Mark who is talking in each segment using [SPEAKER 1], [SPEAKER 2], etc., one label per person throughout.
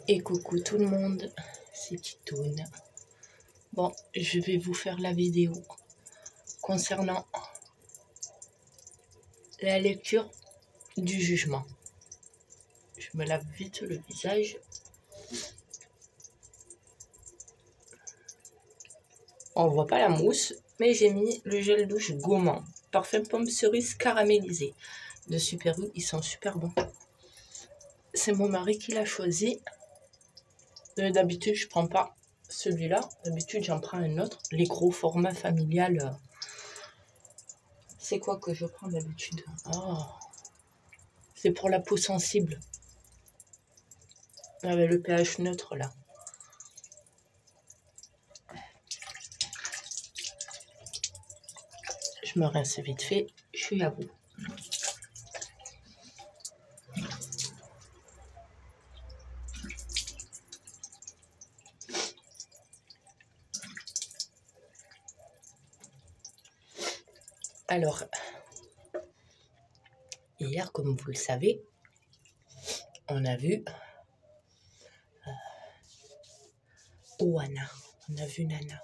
[SPEAKER 1] Et coucou tout le monde, c'est Titoune. Bon, je vais vous faire la vidéo concernant la lecture du jugement. Je me lave vite le visage. On voit pas la mousse, mais j'ai mis le gel douche gourmand, parfum pomme cerise caramélisé de Super U. Ils sont super bons. C'est mon mari qui l'a choisi. D'habitude, je prends pas celui-là. D'habitude, j'en prends un autre. Les gros formats familial. C'est quoi que je prends d'habitude? Oh, c'est pour la peau sensible. Avec le pH neutre là. Je me rince vite fait. Je suis à vous. Alors, hier, comme vous le savez, on a vu Oana. On a vu Nana.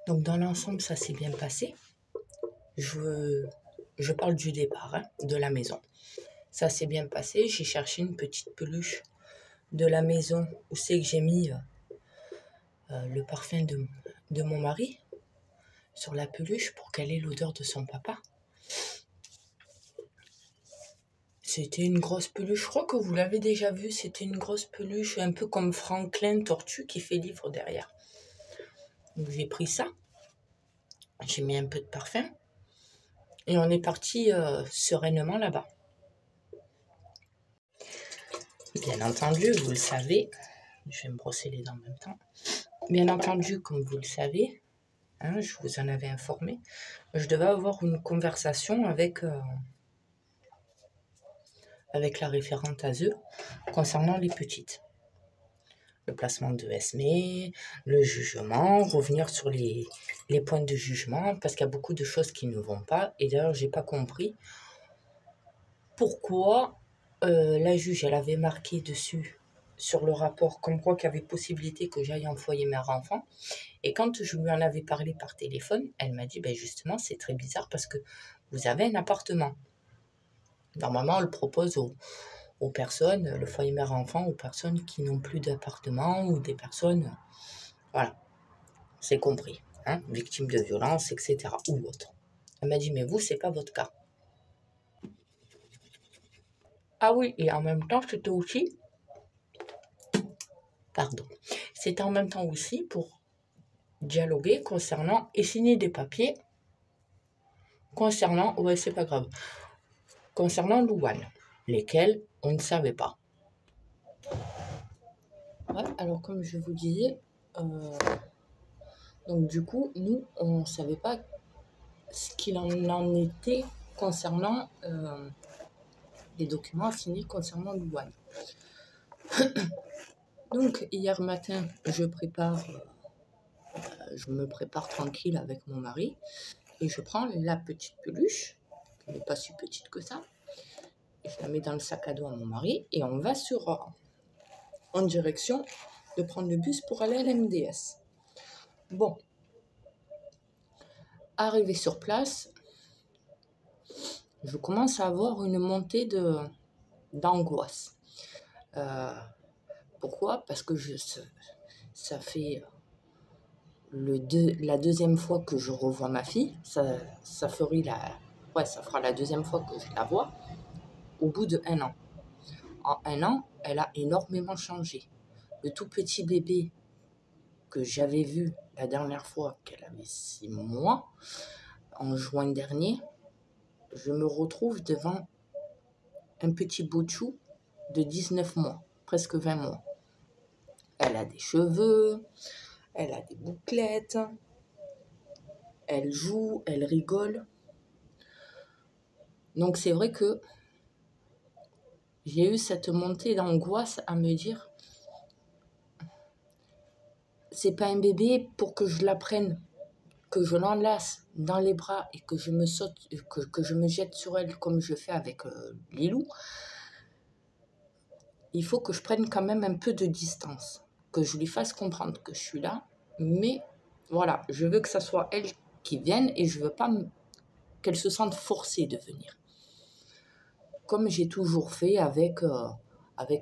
[SPEAKER 1] Donc, dans l'ensemble, ça s'est bien passé. Je parle du départ, hein, de la maison. Ça s'est bien passé. J'ai cherché une petite peluche de la maison où c'est que j'ai mis le parfum de mon mari sur la peluche pour qu'elle ait l'odeur de son papa. C'était une grosse peluche, je crois que vous l'avez déjà vu, c'était une grosse peluche, un peu comme Franklin Tortue qui fait livre derrière. Donc j'ai pris ça, j'ai mis un peu de parfum, et on est parti sereinement là-bas. Bien entendu, vous le savez, je vais me brosser les dents en même temps. Bien entendu, comme vous le savez, hein, je vous en avais informé, je devais avoir une conversation avec la référente ASE concernant les petites. Le placement de Esmé, le jugement, revenir sur les points de jugement, parce qu'il y a beaucoup de choses qui ne vont pas. Et d'ailleurs, j'ai pas compris pourquoi la juge, elle avait marqué dessus, sur le rapport, comme quoi qu'il y avait possibilité que j'aille en foyer mère enfant. Et quand je lui en avais parlé par téléphone, elle m'a dit, ben justement, c'est très bizarre parce que vous avez un appartement. Normalement, on le propose aux personnes, le foyer mère-enfant, aux personnes qui n'ont plus d'appartement ou des personnes, voilà, c'est compris, hein, victimes de violences, etc. ou autres. Elle m'a dit, mais vous, c'est pas votre cas. Ah oui, et en même temps, c'était aussi, c'était en même temps aussi pour dialoguer concernant et signer des papiers concernant, ouais, c'est pas grave, concernant Louane, lesquels on ne savait pas. Ouais, alors comme je vous disais, donc du coup, nous, on ne savait pas ce qu'il en était concernant les documents signés concernant Louane. Donc hier matin, je me prépare tranquille avec mon mari et je prends la petite peluche, qui n'est pas si petite que ça, et je la mets dans le sac à dos à mon mari et on va en direction de prendre le bus pour aller à l'MDS. Bon, arrivé sur place, je commence à avoir une montée d'angoisse. Pourquoi? Parce que ça fait la deuxième fois que je revois ma fille. Ça fera la deuxième fois que je la vois au bout de 1 an. En 1 an, elle a énormément changé. Le tout petit bébé que j'avais vu la dernière fois qu'elle avait 6 mois, en juin dernier, je me retrouve devant un petit boutchou de 19 mois, presque 20 mois. Elle a des cheveux, elle a des bouclettes, elle joue, elle rigole. Donc c'est vrai que j'ai eu cette montée d'angoisse à me dire, c'est pas un bébé pour que je la prenne, que je l'enlace dans les bras et que je me jette sur elle comme je fais avec Lilou. il faut que je prenne quand même un peu de distance, que je lui fasse comprendre que je suis là, mais voilà, je veux que ça soit elle qui vienne et je veux pas qu'elle se sente forcée de venir. Comme j'ai toujours fait avec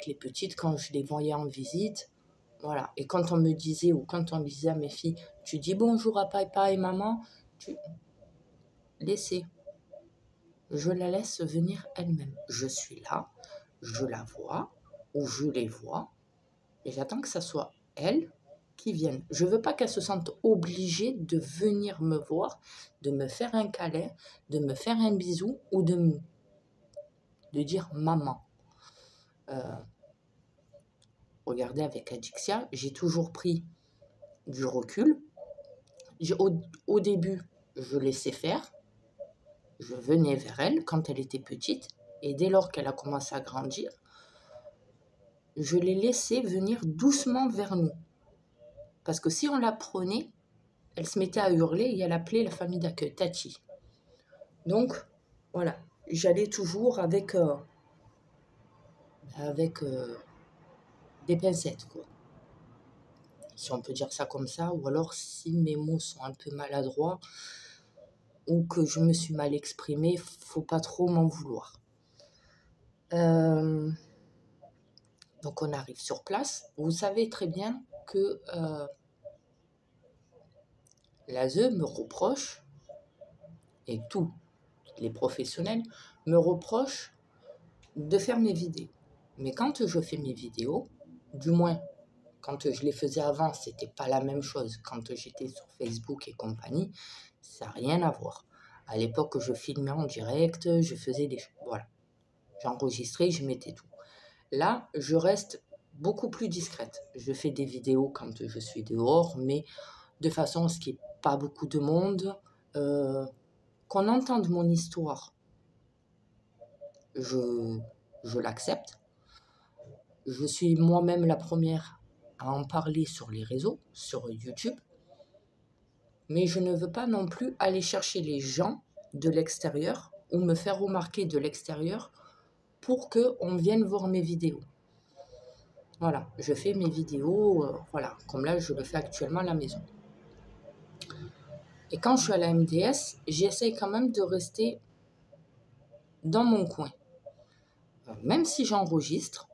[SPEAKER 1] les petites quand je les voyais en visite. Voilà. Et quand on me disait, ou quand on disait à mes filles, tu dis bonjour à papa et maman, laissez. Je la laisse venir elle-même. Je suis là, je la vois, ou je les vois, et j'attends que ça soit elle qui vienne. Je ne veux pas qu'elle se sente obligée de venir me voir, de me faire un câlin, de me faire un bisou, ou de dire maman. Regardez, avec Adixia, j'ai toujours pris du recul. Au début, je laissais faire. Je venais vers elle quand elle était petite. Et dès lors qu'elle a commencé à grandir, je l'ai laissée venir doucement vers nous. Parce que si on la prenait, elle se mettait à hurler et elle appelait la famille d'accueil, Tati. Donc, voilà, j'allais toujours avec des pincettes, quoi. Si on peut dire ça comme ça, ou alors si mes mots sont un peu maladroits ou que je me suis mal exprimée, faut pas trop m'en vouloir. Donc on arrive sur place. Vous savez très bien que l'ASE me reproche, et tous les professionnels me reprochent de faire mes vidéos. Mais quand je fais mes vidéos, du moins quand je les faisais avant, c'était pas la même chose. Quand j'étais sur Facebook et compagnie, ça n'a rien à voir. À l'époque, je filmais en direct, je faisais des choses. Voilà. J'enregistrais, je mettais tout. Là, je reste beaucoup plus discrète. Je fais des vidéos quand je suis dehors, mais de façon à ce qu'il n'y ait pas beaucoup de monde, qu'on entende mon histoire. Je l'accepte. Je suis moi-même la première à en parler sur les réseaux, sur YouTube. Mais je ne veux pas non plus aller chercher les gens de l'extérieur ou me faire remarquer de l'extérieur pour qu'on vienne voir mes vidéos. Voilà, je fais mes vidéos, voilà, comme là je le fais actuellement à la maison. Et quand je suis à la MDS, j'essaye quand même de rester dans mon coin. Même si j'enregistre,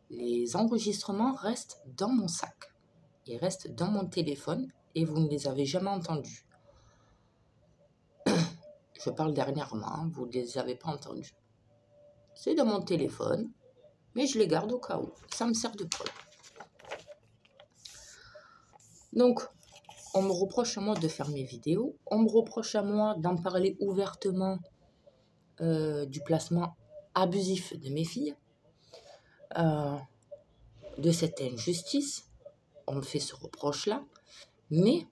[SPEAKER 1] les enregistrements restent dans mon sac. Ils restent dans mon téléphone et vous ne les avez jamais entendus. Je parle dernièrement, hein, vous ne les avez pas entendus. C'est dans mon téléphone, mais je les garde au cas où. Ça me sert de preuve. Donc, on me reproche à moi de faire mes vidéos. On me reproche à moi d'en parler ouvertement du placement abusif de mes filles, de cette injustice. On me fait ce reproche-là. Mais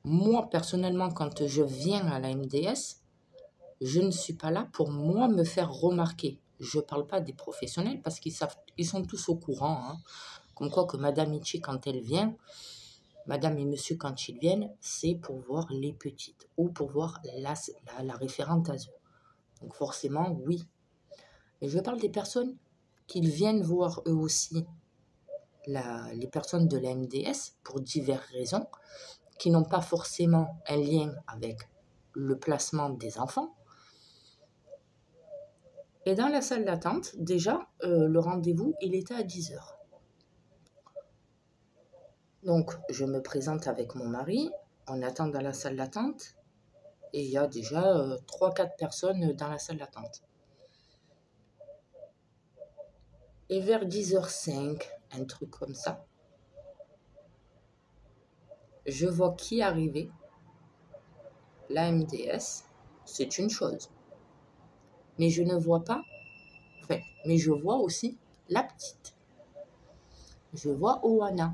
[SPEAKER 1] moi, personnellement, quand je viens à la MDS, je ne suis pas là pour moi me faire remarquer. Je ne parle pas des professionnels parce qu'ils savent, ils sont tous au courant. Hein. Comme quoi que Madame Itchi, quand elle vient, Madame et Monsieur, quand ils viennent, c'est pour voir les petites ou pour voir la référente ASE. Donc forcément, oui. Mais je parle des personnes qui viennent voir eux aussi les personnes de la MDS pour diverses raisons, qui n'ont pas forcément un lien avec le placement des enfants. Et dans la salle d'attente, déjà, le rendez-vous, il était à 10h. Donc, je me présente avec mon mari, on attend dans la salle d'attente, et il y a déjà 3-4 personnes dans la salle d'attente. Et vers 10h05, un truc comme ça, je vois qui arriver. La MDS, c'est une chose. Mais je ne vois pas, mais je vois aussi la petite. Je vois Oana.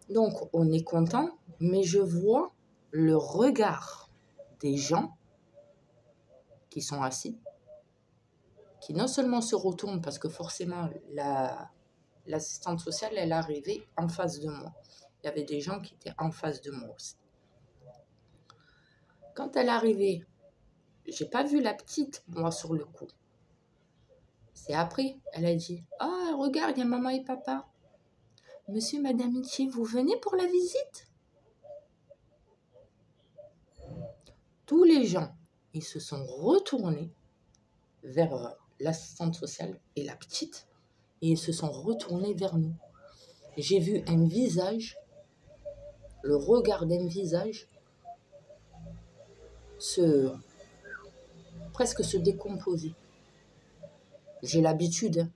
[SPEAKER 1] Donc, on est content, mais je vois le regard des gens qui sont assis, qui non seulement se retournent parce que forcément l'assistante sociale, elle est arrivée en face de moi. Il y avait des gens qui étaient en face de moi aussi. Quand elle est arrivée, j'ai pas vu la petite, moi, sur le coup. C'est après, elle a dit, « Ah, regarde, il y a maman et papa. Monsieur et Madame Michi, vous venez pour la visite ?» Tous les gens, ils se sont retournés vers l'assistante sociale et la petite, et ils se sont retournés vers nous. J'ai vu un visage, le regard d'un visage, presque se décomposer. J'ai l'habitude,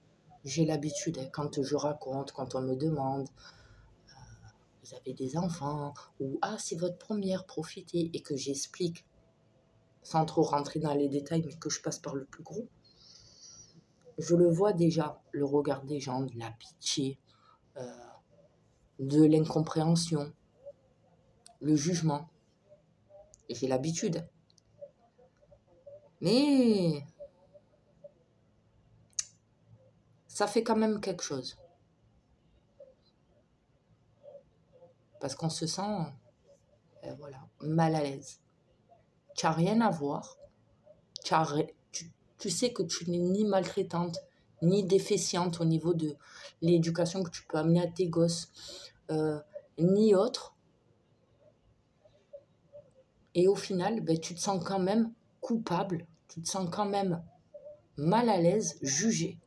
[SPEAKER 1] quand je raconte, quand on me demande, vous avez des enfants, ou ah, c'est votre première, profitez, et que j'explique, sans trop rentrer dans les détails, mais que je passe par le plus gros. Je le vois déjà, le regard des gens, de la pitié, de l'incompréhension, le jugement. Et j'ai l'habitude. Mais ça fait quand même quelque chose. Parce qu'on se sent voilà, mal à l'aise. Tu n'as rien à voir. Tu sais que tu n'es ni maltraitante, ni déficiente au niveau de l'éducation que tu peux amener à tes gosses, ni autre. Et au final, ben, tu te sens quand même coupable, tu te sens quand même mal à l'aise, jugé.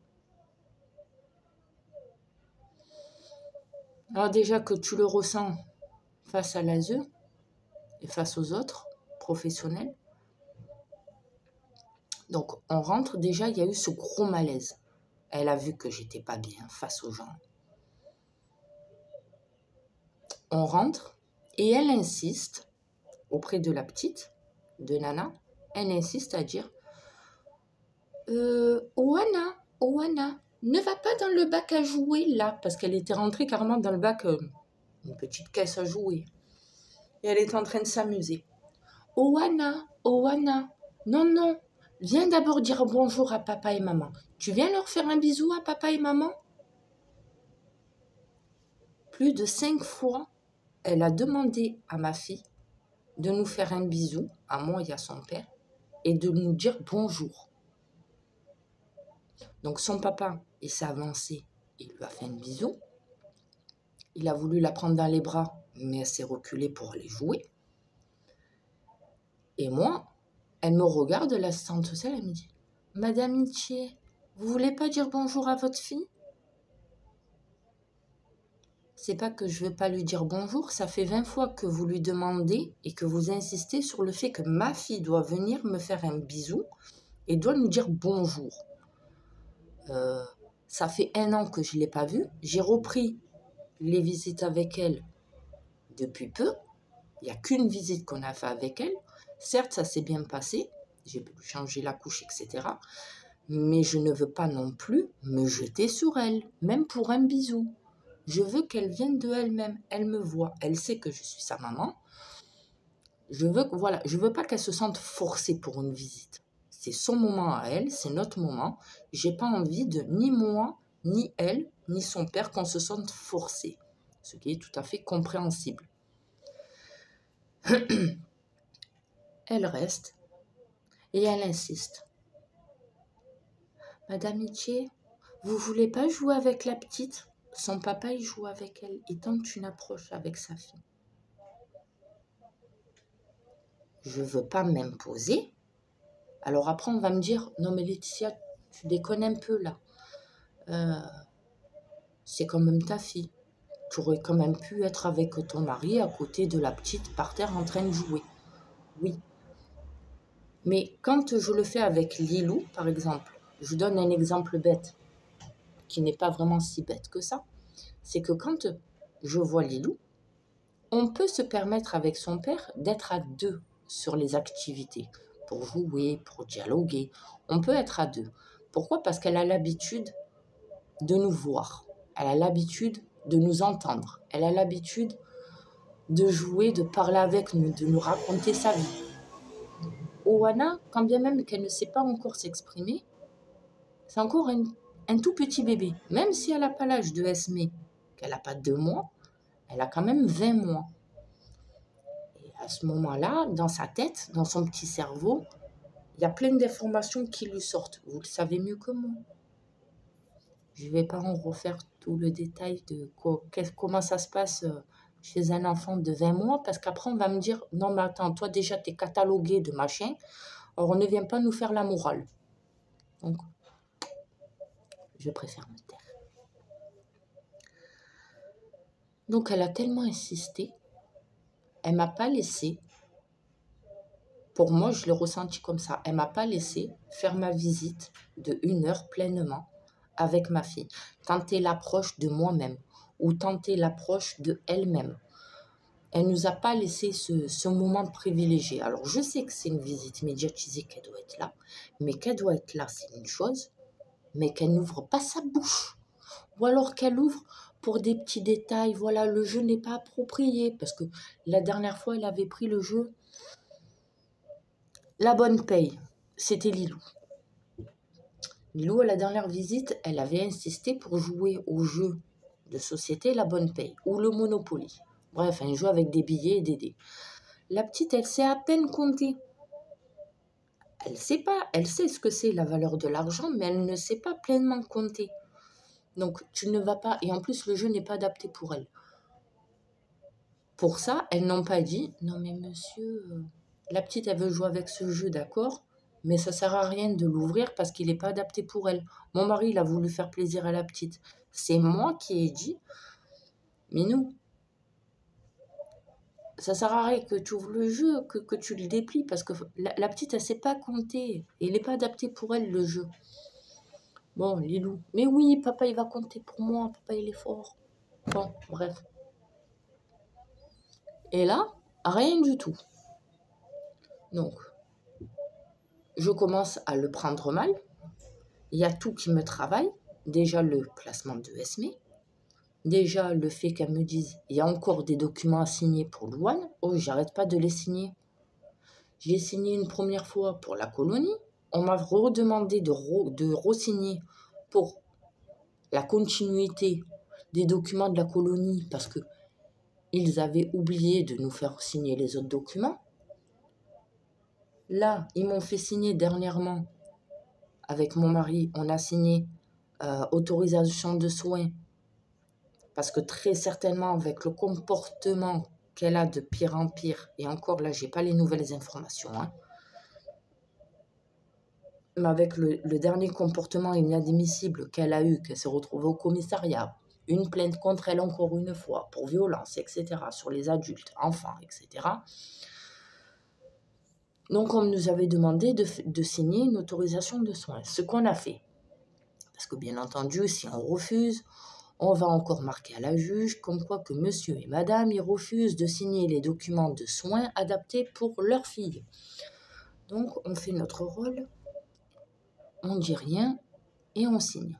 [SPEAKER 1] Alors déjà que tu le ressens face à l'ASE et face aux autres professionnels. Donc on rentre, déjà il y a eu ce gros malaise. Elle a vu que j'étais pas bien face aux gens. On rentre et elle insiste auprès de la petite, de Nana, elle insiste à dire Oana, ne va pas dans le bac à jouer là, parce qu'elle était rentrée carrément dans le bac, une petite caisse à jouer. Et elle est en train de s'amuser. Oana, non, viens d'abord dire bonjour à papa et maman. Tu viens leur faire un bisou à papa et maman? Plus de 5 fois, elle a demandé à ma fille de nous faire un bisou, à moi et à son père, et de nous dire bonjour. Donc son papa, il s'est avancé, il lui a fait un bisou. Il a voulu la prendre dans les bras, mais elle s'est reculée pour aller jouer. Et moi, elle me regarde, l'assistante sociale, elle me dit « Madame Michi, vous voulez pas dire bonjour à votre fille ?» C'est pas que je veux pas lui dire bonjour, ça fait 20 fois que vous lui demandez et que vous insistez sur le fait que ma fille doit venir me faire un bisou et doit nous dire bonjour. Ça fait 1 an que je ne l'ai pas vue. J'ai repris les visites avec elle depuis peu. Il n'y a qu'une visite qu'on a fait avec elle. Certes, ça s'est bien passé. J'ai pu changer la couche, etc. Mais je ne veux pas non plus me jeter sur elle, même pour un bisou. Je veux qu'elle vienne de elle-même. Elle me voit. Elle sait que je suis sa maman. Je veux pas qu'elle se sente forcée pour une visite. C'est son moment à elle, c'est notre moment. J'ai pas envie de, ni moi, ni elle, ni son père, qu'on se sente forcé. Ce qui est tout à fait compréhensible. Elle reste et elle insiste. Madame Michi, vous voulez pas jouer avec la petite? Son papa, il joue avec elle. Il tente une approche avec sa fille. Je veux pas m'imposer. Alors après, on va me dire, non mais Laetitia, tu déconnes un peu là. C'est quand même ta fille. Tu aurais quand même pu être avec ton mari à côté de la petite par terre en train de jouer. Oui. Mais quand je le fais avec Lilou, par exemple, je donne un exemple bête, qui n'est pas vraiment si bête que ça, c'est que quand je vois Lilou, on peut se permettre avec son père d'être à 2 sur les activités, pour jouer, pour dialoguer. On peut être à 2. Pourquoi? Parce qu'elle a l'habitude de nous voir. Elle a l'habitude de nous entendre. Elle a l'habitude de jouer, de parler avec nous, de nous raconter sa vie. Oana, quand bien même qu'elle ne sait pas encore s'exprimer, c'est encore un tout petit bébé. Même si elle n'a pas l'âge de Esmé, qu'elle n'a pas 2 mois, elle a quand même 20 mois. Et à ce moment-là, dans sa tête, dans son petit cerveau, il y a plein d'informations qui lui sortent. Vous le savez mieux que moi. Je ne vais pas en refaire tout le détail de comment ça se passe chez un enfant de 20 mois, parce qu'après, on va me dire, non, mais attends, toi déjà, tu es catalogué de machin, alors on ne vient pas nous faire la morale. Donc, je préfère me taire. Donc, elle a tellement insisté, elle ne m'a pas laissé, pour moi, je l'ai ressenti comme ça, elle ne m'a pas laissé faire ma visite de 1 heure pleinement avec ma fille. Tenter l'approche de moi-même ou tenter l'approche de elle-même. Elle ne nous a pas laissé ce moment privilégié. Alors, je sais que c'est une visite médiatisée, qu'elle doit être là, mais qu'elle doit être là, c'est une chose, mais qu'elle n'ouvre pas sa bouche. Ou alors qu'elle ouvre pour des petits détails. Voilà, le jeu n'est pas approprié, parce que la dernière fois, elle avait pris le jeu La Bonne Paye. C'était Lilou. Lilou, à la dernière visite, elle avait insisté pour jouer au jeu de société La Bonne Paye ou le Monopoly. Bref, un jeu avec des billets et des dés. La petite, elle sait à peine compter. Elle sait pas, elle sait ce que c'est la valeur de l'argent, mais elle ne sait pas pleinement compter. Donc, tu ne vas pas... Et en plus, le jeu n'est pas adapté pour elle. Pour ça, elles n'ont pas dit, non mais monsieur, la petite, elle veut jouer avec ce jeu, d'accord, mais ça sert à rien de l'ouvrir parce qu'il n'est pas adapté pour elle. Mon mari, il a voulu faire plaisir à la petite. C'est moi qui ai dit, Minou, ça sert à rien que tu ouvres le jeu, que tu le déplies, parce que la petite, elle ne sait pas compter. Et il n'est pas adapté pour elle, le jeu. Bon, Lilou, mais oui, papa, il va compter pour moi, papa, il est fort. Bon, bref. Et là, rien du tout. Donc, je commence à le prendre mal. Il y a tout qui me travaille. Déjà, le placement de Esme. Déjà, le fait qu'elle me dise, il y a encore des documents à signer pour Louane. Oh, j'arrête pas de les signer. J'ai signé une première fois pour la colonie. On m'a redemandé de re-signer pour la continuité des documents de la colonie parce que ils avaient oublié de nous faire signer les autres documents. Là, ils m'ont fait signer dernièrement, avec mon mari, on a signé autorisation de soins parce que très certainement avec le comportement qu'elle a de pire en pire, et encore là, j'ai pas les nouvelles informations, hein, mais avec le dernier comportement inadmissible qu'elle a eu, qu'elle s'est retrouvée au commissariat, une plainte contre elle encore une fois pour violence, etc., sur les adultes, enfants, etc. Donc, on nous avait demandé de signer une autorisation de soins, ce qu'on a fait. Parce que bien entendu, si on refuse, on va encore marquer à la juge comme quoi que monsieur et madame, ils refusent de signer les documents de soins adaptés pour leur fille. Donc, on fait notre rôle, on ne dit rien et on signe.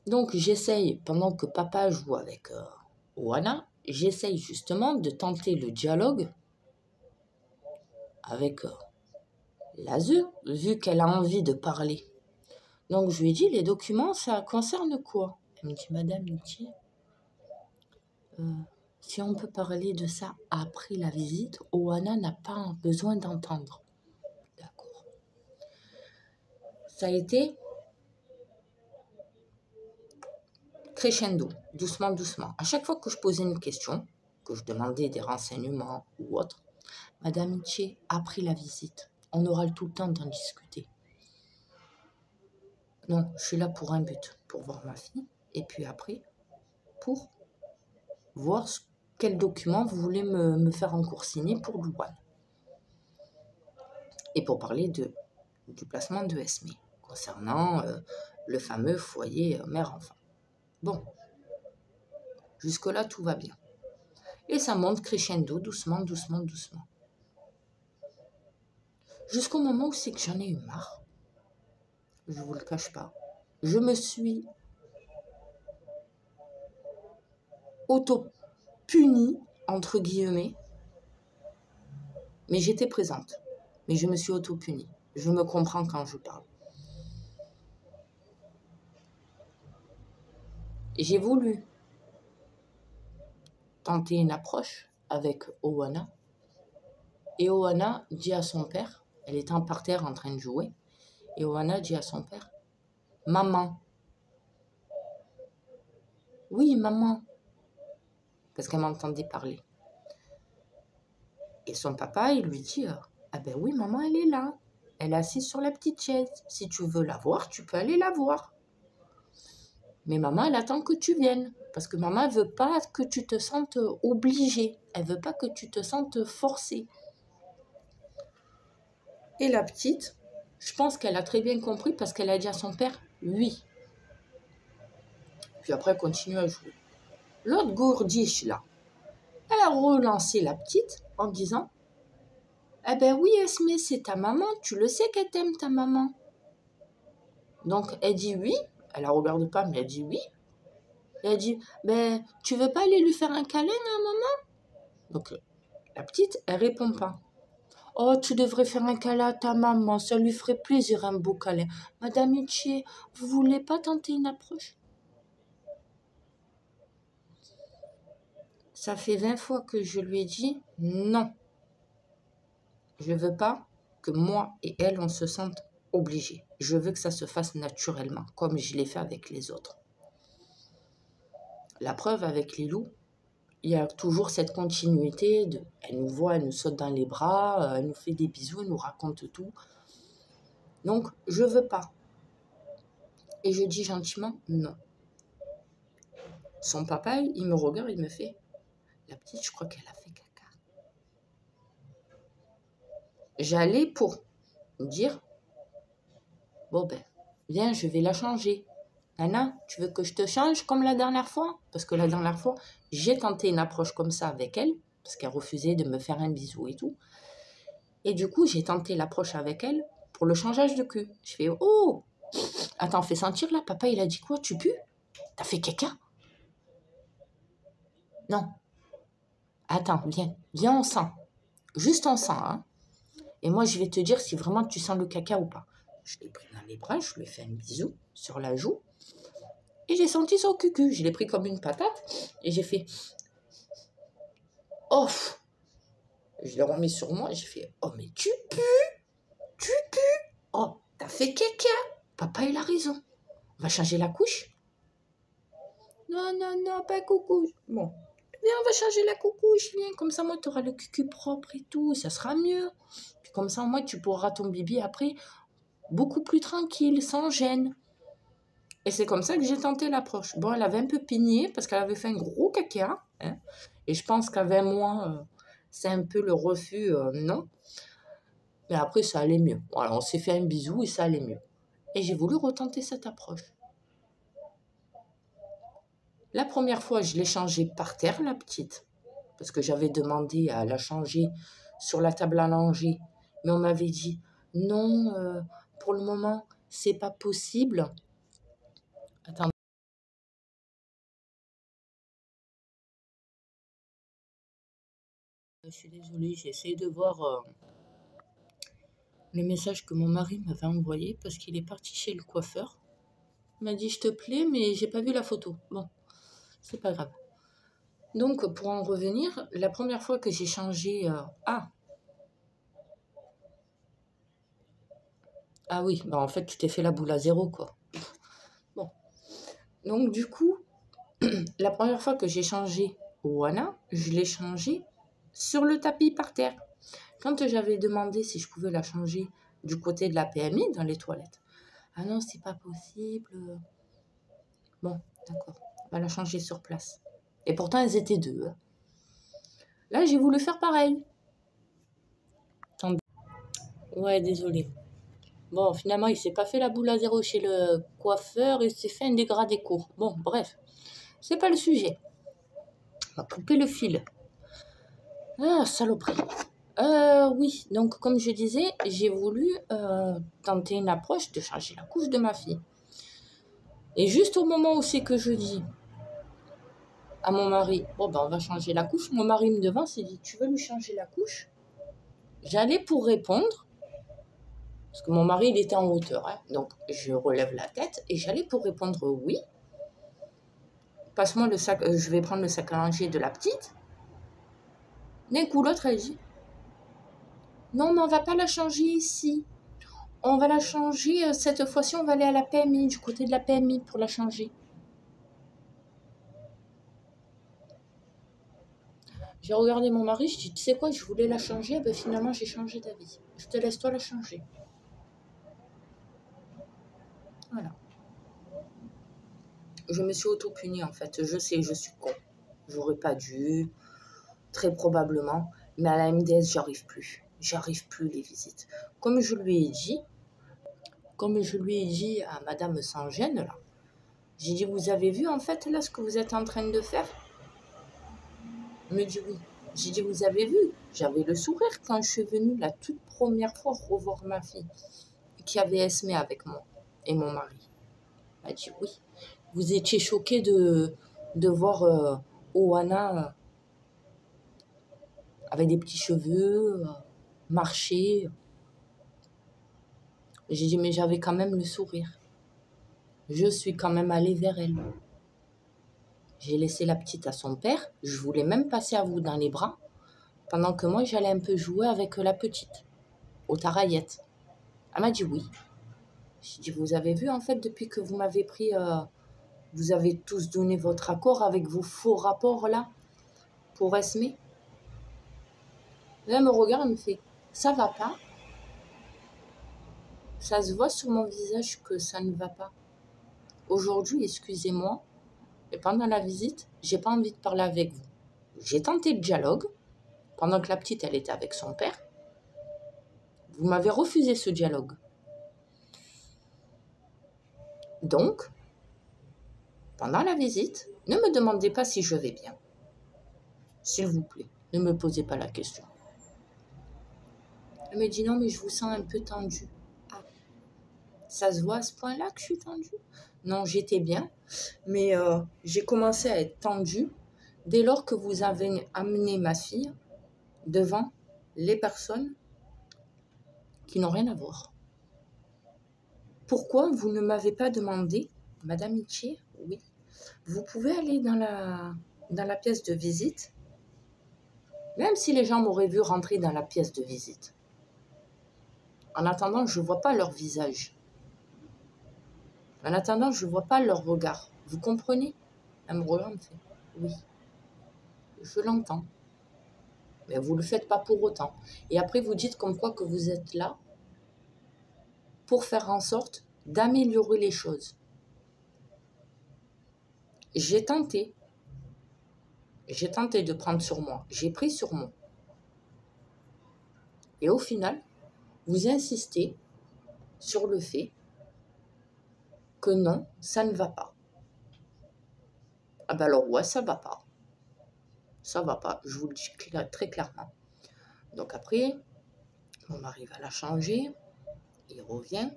[SPEAKER 1] Donc, j'essaye, pendant que papa joue avec Oana, j'essaye justement de tenter le dialogue avec Lazu, vu qu'elle a envie de parler. Donc, je lui ai dit, les documents, ça concerne quoi? Elle me dit, madame Nietzsche, si on peut parler de ça après la visite, Oana n'a pas besoin d'entendre. D'accord. Ça a été crescendo, doucement, doucement. À chaque fois que je posais une question, que je demandais des renseignements ou autre, madame Nietzsche, après la visite, on aura tout le temps d'en discuter. Non, je suis là pour un but, pour voir ma fille, et puis après, pour voir quel document vous voulez me faire encore signer pour Louane. Et pour parler du placement de Esme, concernant le fameux foyer mère-enfant. Bon, jusque-là, tout va bien. Et ça monte crescendo, doucement, doucement, doucement. Jusqu'au moment où c'est que j'en ai eu marre. Je ne vous le cache pas. Je me suis auto-punie, entre guillemets, mais j'étais présente. Mais je me suis auto-punie. Je me comprends quand je parle. J'ai voulu tenter une approche avec Oana. Et Oana dit à son père, elle était en parterre en train de jouer, et Oana dit à son père, Maman. Oui, maman. Parce qu'elle m'entendait parler. Et son papa, il lui dit, ah ben oui, maman, elle est là. Elle est assise sur la petite chaise. Si tu veux la voir, tu peux aller la voir. Mais maman, elle attend que tu viennes. Parce que maman, elle veut pas que tu te sentes obligée. Elle veut pas que tu te sentes forcée. Et la petite, je pense qu'elle a très bien compris parce qu'elle a dit à son père, oui. Puis après, elle continue à jouer. L'autre gourdiche, là, elle a relancé la petite en disant, eh ben oui, Esmé, c'est ta maman. Tu le sais qu'elle t'aime, ta maman. Donc, elle dit oui. Elle la regarde pas, mais elle dit oui. Et elle dit, ben, tu veux pas aller lui faire un câlin à maman? Donc, la petite, elle répond pas. Oh, tu devrais faire un câlin à ta maman, ça lui ferait plaisir un beau câlin. Madame Michi, vous voulez pas tenter une approche? Ça fait 20 fois que je lui ai dit non. Je veux pas que moi et elle, on se sente obligés. Je veux que ça se fasse naturellement, comme je l'ai fait avec les autres. La preuve avec Lilou, il y a toujours cette continuité de, elle nous voit, elle nous saute dans les bras, elle nous fait des bisous, elle nous raconte tout. Donc, je veux pas. Et je dis gentiment non. Son papa, il me regarde, il me fait, la petite, je crois qu'elle a fait caca. J'allais pour dire, bon ben, viens, je vais la changer. Nana, tu veux que je te change comme la dernière fois? Parce que la dernière fois, j'ai tenté une approche comme ça avec elle, parce qu'elle refusait de me faire un bisou et tout. Et du coup, j'ai tenté l'approche avec elle pour le changeage de cul. Je fais, oh, attends, fais sentir là, papa, il a dit quoi? Tu pues? T'as fait caca? Non. Attends, viens, on sent. Juste on sent, hein. Et moi, je vais te dire si vraiment tu sens le caca ou pas. Je l'ai pris dans les bras, je lui ai fait un bisou sur la joue. Et j'ai senti son cucu. Je l'ai pris comme une patate. Et j'ai fait... Oh! Je l'ai remis sur moi et j'ai fait... Oh, mais tu pues! Tu pues! Oh, t'as fait caca! Papa, il a raison. On va changer la couche? Non, non, non, pas coucou. Bon. Viens, on va changer la coucouche, viens. Comme ça, moi, tu auras le cucu propre et tout. Ça sera mieux. Puis comme ça, moi, tu pourras ton bibi après beaucoup plus tranquille, sans gêne. Et c'est comme ça que j'ai tenté l'approche. Bon, elle avait un peu pigné parce qu'elle avait fait un gros caca. Hein, et je pense qu'à 20 mois, c'est un peu le refus, non. Mais après, ça allait mieux. Voilà, on s'est fait un bisou et ça allait mieux. Et j'ai voulu retenter cette approche. La première fois, je l'ai changée par terre, la petite. Parce que j'avais demandé à la changer sur la table à langer. Mais on m'avait dit, non, pour le moment, c'est pas possible. Attends. Je suis désolée, j'ai essayé de voir le message que mon mari m'avait envoyé parce qu'il est parti chez le coiffeur. Il m'a dit, je te plais, mais j'ai pas vu la photo. Bon, c'est pas grave. Donc, pour en revenir, la première fois que j'ai changé... Ah oui, bah en fait, tu t'es fait la boule à zéro, quoi. Bon. Donc, du coup, la première fois que j'ai changé Oana, je l'ai changé sur le tapis par terre. Quand j'avais demandé si je pouvais la changer du côté de la PMI, dans les toilettes, ah non, c'est pas possible. Bon, d'accord, on va la changer sur place. Et pourtant, elles étaient deux. Hein. Là, j'ai voulu faire pareil. Attendez. Ouais, désolé. Bon, finalement, il s'est pas fait la boule à zéro chez le coiffeur, il s'est fait un dégradé court. Bon, bref, c'est pas le sujet. On va couper le fil. Ah, saloperie. Oui, donc comme je disais, j'ai voulu tenter une approche de changer la couche de ma fille. Et juste au moment où c'est que je dis à mon mari, bon ben on va changer la couche, mon mari me devance et dit, tu veux lui changer la couche? J'allais pour répondre, parce que mon mari il était en hauteur, hein, donc je relève la tête et j'allais pour répondre oui. Passe-moi le sac, je vais prendre le sac à langer de la petite. D'un coup l'autre elle dit, non mais on va pas la changer ici. On va la changer, cette fois-ci, on va aller à la PMI, du côté de la PMI pour la changer. J'ai regardé mon mari, je dis, tu sais quoi, je voulais la changer, ben finalement j'ai changé d'avis. Je te laisse toi la changer. Voilà. Je me suis auto-punie en fait. Je sais, je suis con. J'aurais pas dû, très probablement. Mais à la MDS, j'arrive plus. J'arrive plus les visites. Comme je lui ai dit à Madame Sans-Gêne, là, j'ai dit, vous avez vu en fait là ce que vous êtes en train de faire? Elle me dit oui. J'ai dit, vous avez vu? J'avais le sourire quand je suis venue la toute première fois revoir ma fille qui avait Esmé avec moi et mon mari. Elle a dit oui. Vous étiez choqués de voir Oana avec des petits cheveux, marcher. J'ai dit, mais j'avais quand même le sourire. Je suis quand même allée vers elle. J'ai laissé la petite à son père. Je voulais même passer à vous dans les bras, pendant que moi, j'allais un peu jouer avec la petite, aux taraillettes. Elle m'a dit oui. J'ai dit, vous avez vu, en fait, depuis que vous m'avez pris, vous avez tous donné votre accord avec vos faux rapports, là, pour Esmé. Là, elle me regarde, elle me fait, ça va pas? Ça se voit sur mon visage que ça ne va pas. Aujourd'hui, excusez-moi, et pendant la visite, j'ai pas envie de parler avec vous. J'ai tenté le dialogue, pendant que la petite, elle était avec son père. Vous m'avez refusé ce dialogue. Donc, pendant la visite, ne me demandez pas si je vais bien. S'il vous plaît, ne me posez pas la question. Elle me dit non, mais je vous sens un peu tendue. Ah, ça se voit à ce point-là que je suis tendue? Non, j'étais bien, mais j'ai commencé à être tendue dès lors que vous avez amené ma fille devant les personnes qui n'ont rien à voir. Pourquoi vous ne m'avez pas demandé, Madame Itchier? Oui. Vous pouvez aller dans la pièce de visite, même si les gens m'auraient vu rentrer dans la pièce de visite. En attendant, je ne vois pas leur visage. En attendant, je ne vois pas leur regard. Vous comprenez? Elle me regarde, elle me fait oui. Je l'entends. Mais vous ne le faites pas pour autant. Et après, vous dites comme quoi que vous êtes là pour faire en sorte d'améliorer les choses. J'ai tenté de prendre sur moi. J'ai pris sur moi. Et au final, vous insistez sur le fait que non, ça ne va pas. Ah ben alors ouais, ça va pas. Ça va pas, je vous le dis très clairement. Donc après, mon mari va la changer, il revient,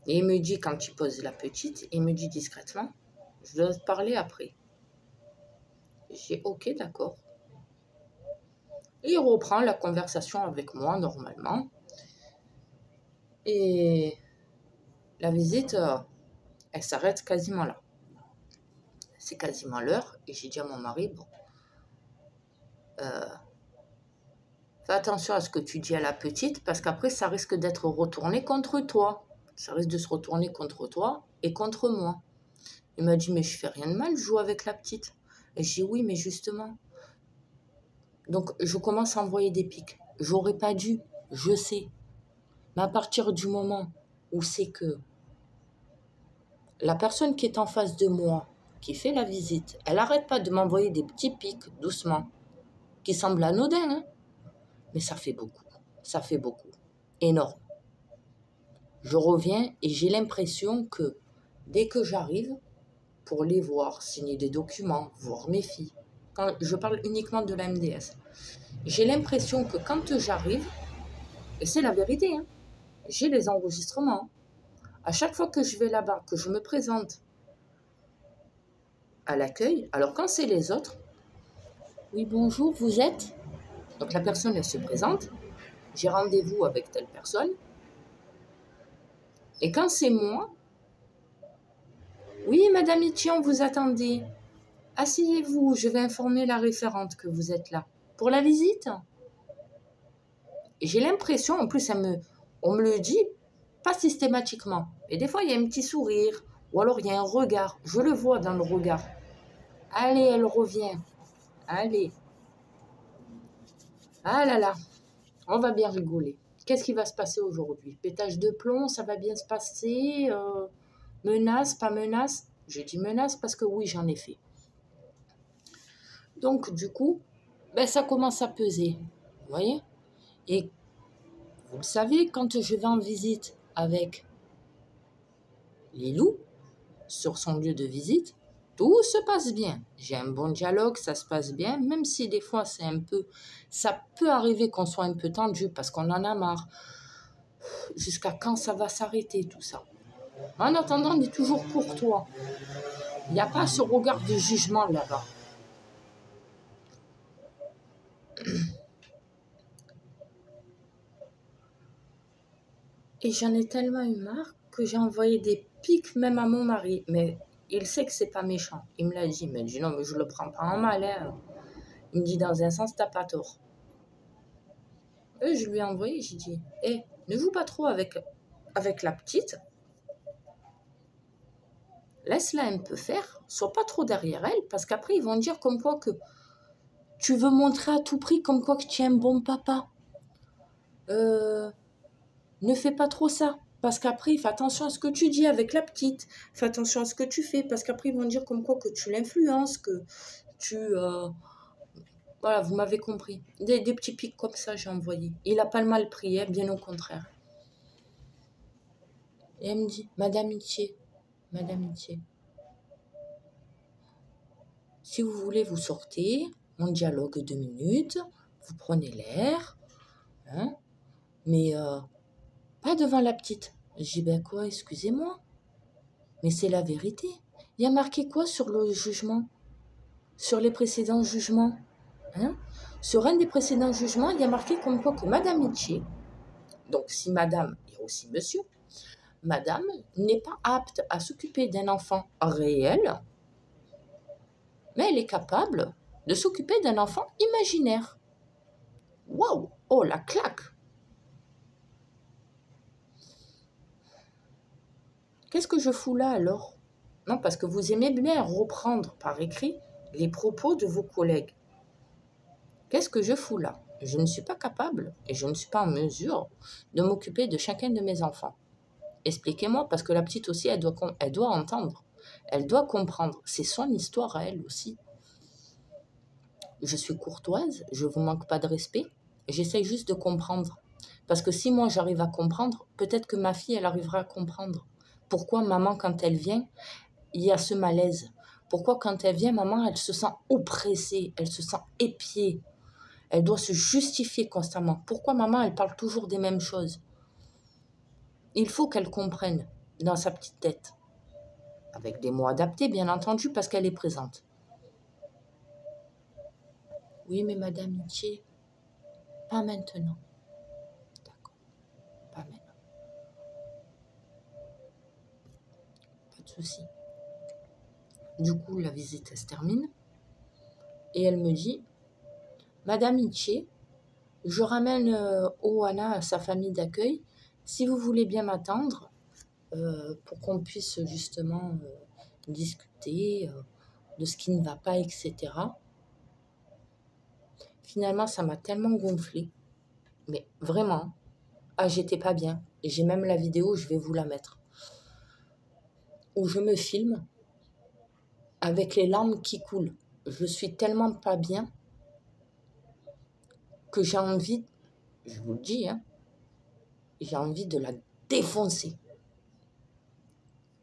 [SPEAKER 1] et il me dit, quand il pose la petite, il me dit discrètement, je dois te parler après. J'ai ok, d'accord. Et il reprend la conversation avec moi normalement. Et la visite, elle s'arrête quasiment là. C'est quasiment l'heure, et j'ai dit à mon mari, bon, fais attention à ce que tu dis à la petite, parce qu'après, ça risque d'être retourné contre toi. Ça risque de se retourner contre toi et contre moi. Il m'a dit, mais je fais rien de mal, je joue avec la petite. Et j'ai dit, oui, mais justement. Donc, je commence à envoyer des pics. J'aurais pas dû, je sais. Mais à partir du moment où c'est que la personne qui est en face de moi, qui fait la visite, elle n'arrête pas de m'envoyer des petits pics, doucement, qui semblent anodins, hein. Mais ça fait beaucoup. Ça fait beaucoup. Énorme. Je reviens et j'ai l'impression que dès que j'arrive, pour les voir, signer des documents, voir mes filles, quand je parle uniquement de la MDS, j'ai l'impression que quand j'arrive, et c'est la vérité, hein, j'ai les enregistrements, à chaque fois que je vais là-bas, que je me présente à l'accueil, alors quand c'est les autres, oui bonjour, vous êtes? Donc la personne, elle se présente, j'ai rendez-vous avec telle personne, et quand c'est moi, oui Madame Itchier, on vous attendait, asseyez-vous, je vais informer la référente que vous êtes là. Pour la visite? Et j'ai l'impression, en plus on me le dit, Pas systématiquement. Et des fois, il y a un petit sourire. Ou alors, il y a un regard. Je le vois dans le regard. Allez, elle revient. Allez. Ah là là. On va bien rigoler. Qu'est-ce qui va se passer aujourd'hui? Pétage de plomb, ça va bien se passer? Menace, pas menace? Je dis menace parce que oui, j'en ai fait. Donc, du coup, ben, ça commence à peser. Vous voyez? Et vous le savez, quand je vais en visite avec Lilou, sur son lieu de visite, tout se passe bien. J'ai un bon dialogue, ça se passe bien, même si des fois c'est un peu... Ça peut arriver qu'on soit un peu tendu parce qu'on en a marre. Jusqu'à quand ça va s'arrêter tout ça? En attendant, on est toujours courtois. Il n'y a pas ce regard de jugement là-bas. Et j'en ai tellement eu marre que j'ai envoyé des pics même à mon mari. Mais il sait que c'est pas méchant. Il me l'a dit. Il m'a dit non, mais je le prends pas en mal. Hein. Il me dit dans un sens, t'as pas tort. Et je lui ai envoyé, j'ai dit, hé, ne joue pas trop avec la petite. Laisse-la un peu faire. Sois pas trop derrière elle. Parce qu'après, ils vont dire comme quoi que tu veux montrer à tout prix comme quoi que tu es un bon papa. Ne fais pas trop ça. Parce qu'après, fais attention à ce que tu dis avec la petite. Fais attention à ce que tu fais. Parce qu'après, ils vont dire comme quoi que tu l'influences, que tu... Voilà, vous m'avez compris. Des petits pics comme ça, j'ai envoyé. Il n'a pas le mal pris, hein, bien au contraire. Et elle me dit, Madame Itier, si vous voulez, vous sortez, on dialogue 2 minutes, vous prenez l'air, hein, mais pas devant la petite. Je dis, ben quoi, excusez-moi, mais c'est la vérité. Il y a marqué quoi sur le jugement? Sur les précédents jugements, hein? Sur un des précédents jugements, il y a marqué comme quoi que Madame Itier, donc si Madame et aussi Monsieur, Madame n'est pas apte à s'occuper d'un enfant réel, mais elle est capable de s'occuper d'un enfant imaginaire. Waouh! Oh, la claque! Qu'est-ce que je fous là alors? Non, parce que vous aimez bien reprendre par écrit les propos de vos collègues. Qu'est-ce que je fous là? Je ne suis pas capable et je ne suis pas en mesure de m'occuper de chacun de mes enfants. Expliquez-moi, parce que la petite aussi, elle doit entendre. Elle doit comprendre. C'est son histoire à elle aussi. Je suis courtoise, je ne vous manque pas de respect. J'essaye juste de comprendre. Parce que si moi j'arrive à comprendre, peut-être que ma fille, elle arrivera à comprendre. Pourquoi maman, quand elle vient, il y a ce malaise? Pourquoi quand elle vient, maman, elle se sent oppressée, elle se sent épiée? Elle doit se justifier constamment. Pourquoi maman, elle parle toujours des mêmes choses? Il faut qu'elle comprenne dans sa petite tête. Avec des mots adaptés, bien entendu, parce qu'elle est présente. Oui, mais Madame Itier, pas maintenant. D'accord, pas maintenant. Pas de souci. Du coup, la visite, elle se termine. Et elle me dit, Madame Itier, je ramène Oana à sa famille d'accueil. Si vous voulez bien m'attendre, pour qu'on puisse justement discuter de ce qui ne va pas, etc. Finalement, ça m'a tellement gonflé. Mais vraiment, j'étais pas bien. Et j'ai même la vidéo, je vais vous la mettre. Où je me filme avec les larmes qui coulent. Je suis tellement pas bien que j'ai envie, je vous le dis, hein, j'ai envie de la défoncer